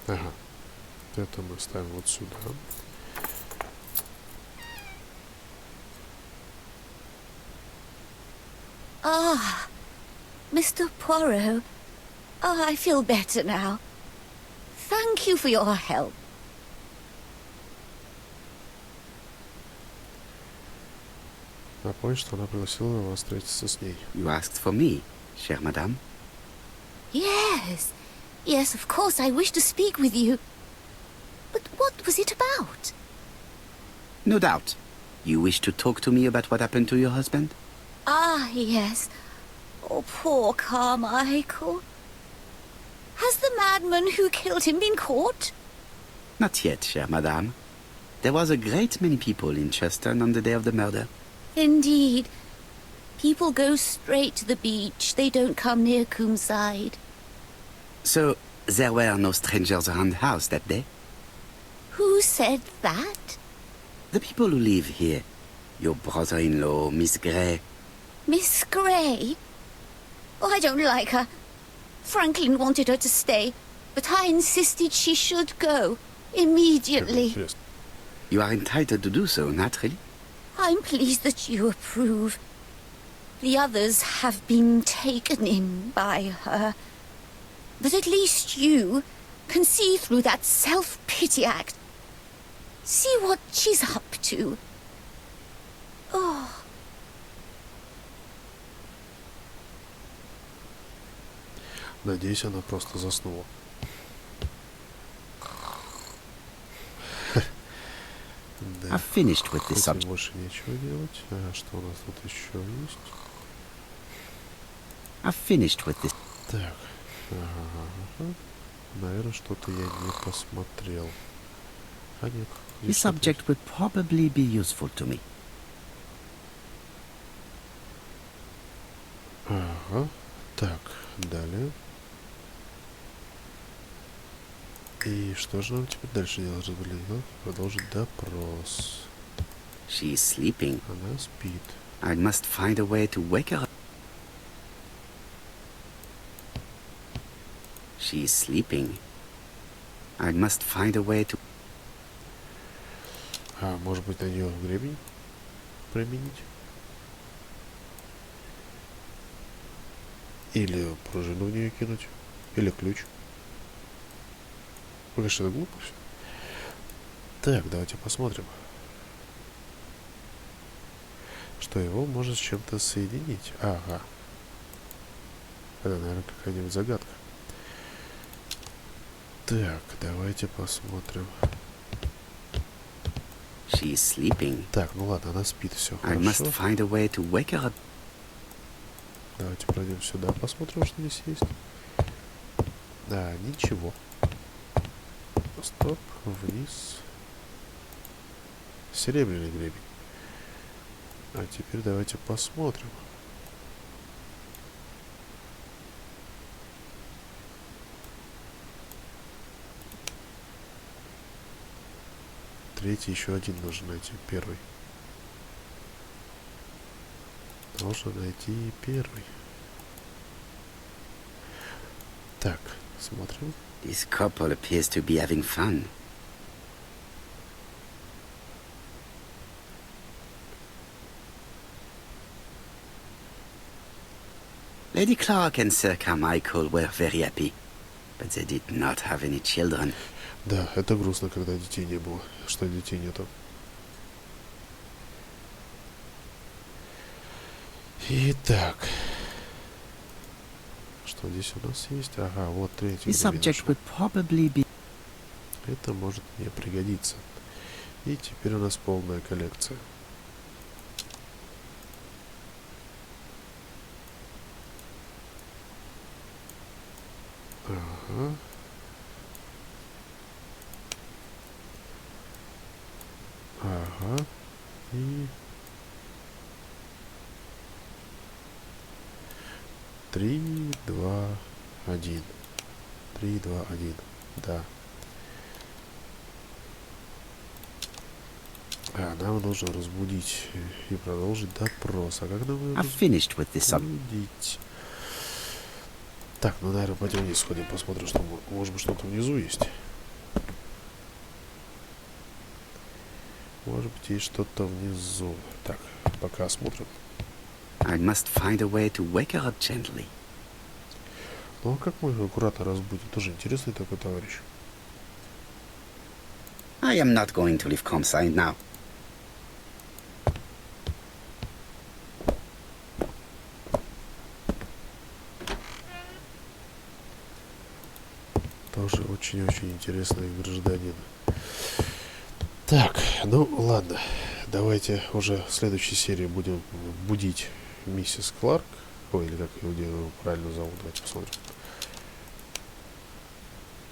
[SPEAKER 1] Ага. Это мы ставим вот сюда.
[SPEAKER 5] Ah, Mr. Poirot. Oh, I feel better now. Thank you for your help.
[SPEAKER 1] Напомню, что она пригласила вас встретиться с ней.
[SPEAKER 2] You asked for me, chère madame.
[SPEAKER 5] Yes. Yes, of course, I wish to speak with you. But what was it about?
[SPEAKER 2] No doubt. You wish to talk to me about what happened to your husband?
[SPEAKER 5] Ah, yes. Oh, poor Carmichael. Has the madman who killed him been caught?
[SPEAKER 2] Not yet, chère madame. There was a great many people in Cheston on the day of the murder.
[SPEAKER 5] Indeed. People go straight to the beach. They don't come near Coomside.
[SPEAKER 2] So, there were no strangers around the house that day?
[SPEAKER 5] Who said that?
[SPEAKER 2] The people who live here. Your brother-in-law, Miss Grey.
[SPEAKER 5] Miss Grey? Oh, I don't like her. Franklin wanted her to stay, but I insisted she should go. Immediately.
[SPEAKER 2] You are entitled to do so, naturally.
[SPEAKER 5] I'm pleased that you approve. The others have been taken in by her. But at least you can see through that self-pity act. See what she's up to. Oh.
[SPEAKER 1] Надеюсь, она просто заснула. Да.
[SPEAKER 2] I've finished with this subject.
[SPEAKER 1] Больше нечего делать. А что у нас тут еще есть?
[SPEAKER 2] I've finished with this.
[SPEAKER 1] Так. Ага. Наверное, что-то я не посмотрел. А нет.
[SPEAKER 2] This subject would probably be useful to me.
[SPEAKER 1] Ага. Так, далее. И что же нам теперь дальше делать? Продолжить допрос.
[SPEAKER 2] She is sleeping.
[SPEAKER 1] Она спит.
[SPEAKER 2] I must find a way to wake her up. She is sleeping. I must find a way to...
[SPEAKER 1] А, может быть, на нее гребень применить? Или пружину в нее кинуть? Или ключ? Конечно, это глупо все. Так, давайте посмотрим. Что его может с чем-то соединить. Ага. Это, наверное, какая-нибудь загадка. Так, давайте посмотрим.
[SPEAKER 2] She is sleeping.
[SPEAKER 1] Так, ну ладно, она спит, все
[SPEAKER 2] I must
[SPEAKER 1] хорошо.
[SPEAKER 2] find a way to wake her up.
[SPEAKER 1] Давайте пройдем сюда, посмотрим, что здесь есть. Да, ничего. Стоп, вниз. Серебряный гребень. А теперь давайте посмотрим. Третий, еще один нужно найти. Первый. Нужно найти первый. Так, смотрим.
[SPEAKER 2] This couple appears to be having fun. Lady Clark and Sir Carmichael were very happy, but they did not have any children.
[SPEAKER 1] Да, это грустно, когда детей не было. Что детей нету. Итак. Что здесь у нас есть? Ага, вот третий.
[SPEAKER 2] This subject would probably be...
[SPEAKER 1] Это может мне пригодиться. И теперь у нас полная коллекция. Ага. Ага. И 3, 2, 1. 3, 2, 1. Да. Нам нужно разбудить и продолжить допрос. А как нам его
[SPEAKER 2] I've finished with this
[SPEAKER 1] разбудить? Так, ну, наверное, пойдем вниз сходим, посмотрим, что может быть что-то внизу есть. Может быть, есть что-то внизу. Так, пока осмотрим.
[SPEAKER 2] I must find a way to wake her up gently.
[SPEAKER 1] Ну, а как мы его аккуратно разбудим? Тоже интересный такой товарищ.
[SPEAKER 2] I am not going to leave Comside now.
[SPEAKER 1] Тоже очень-очень интересный гражданин. Так, ну ладно. Давайте уже в следующей серии будем будить миссис Кларк. Ой, или как его правильно зовут. Давайте посмотрим.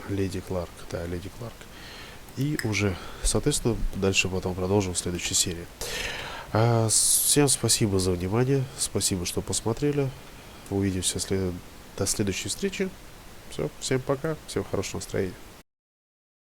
[SPEAKER 1] Леди Кларк. Да, леди Кларк. И уже, соответственно, дальше потом продолжим в следующей серии. Всем спасибо за внимание. Спасибо, что посмотрели. Увидимся до следующей встречи. Все, всем пока. Всем хорошего настроения.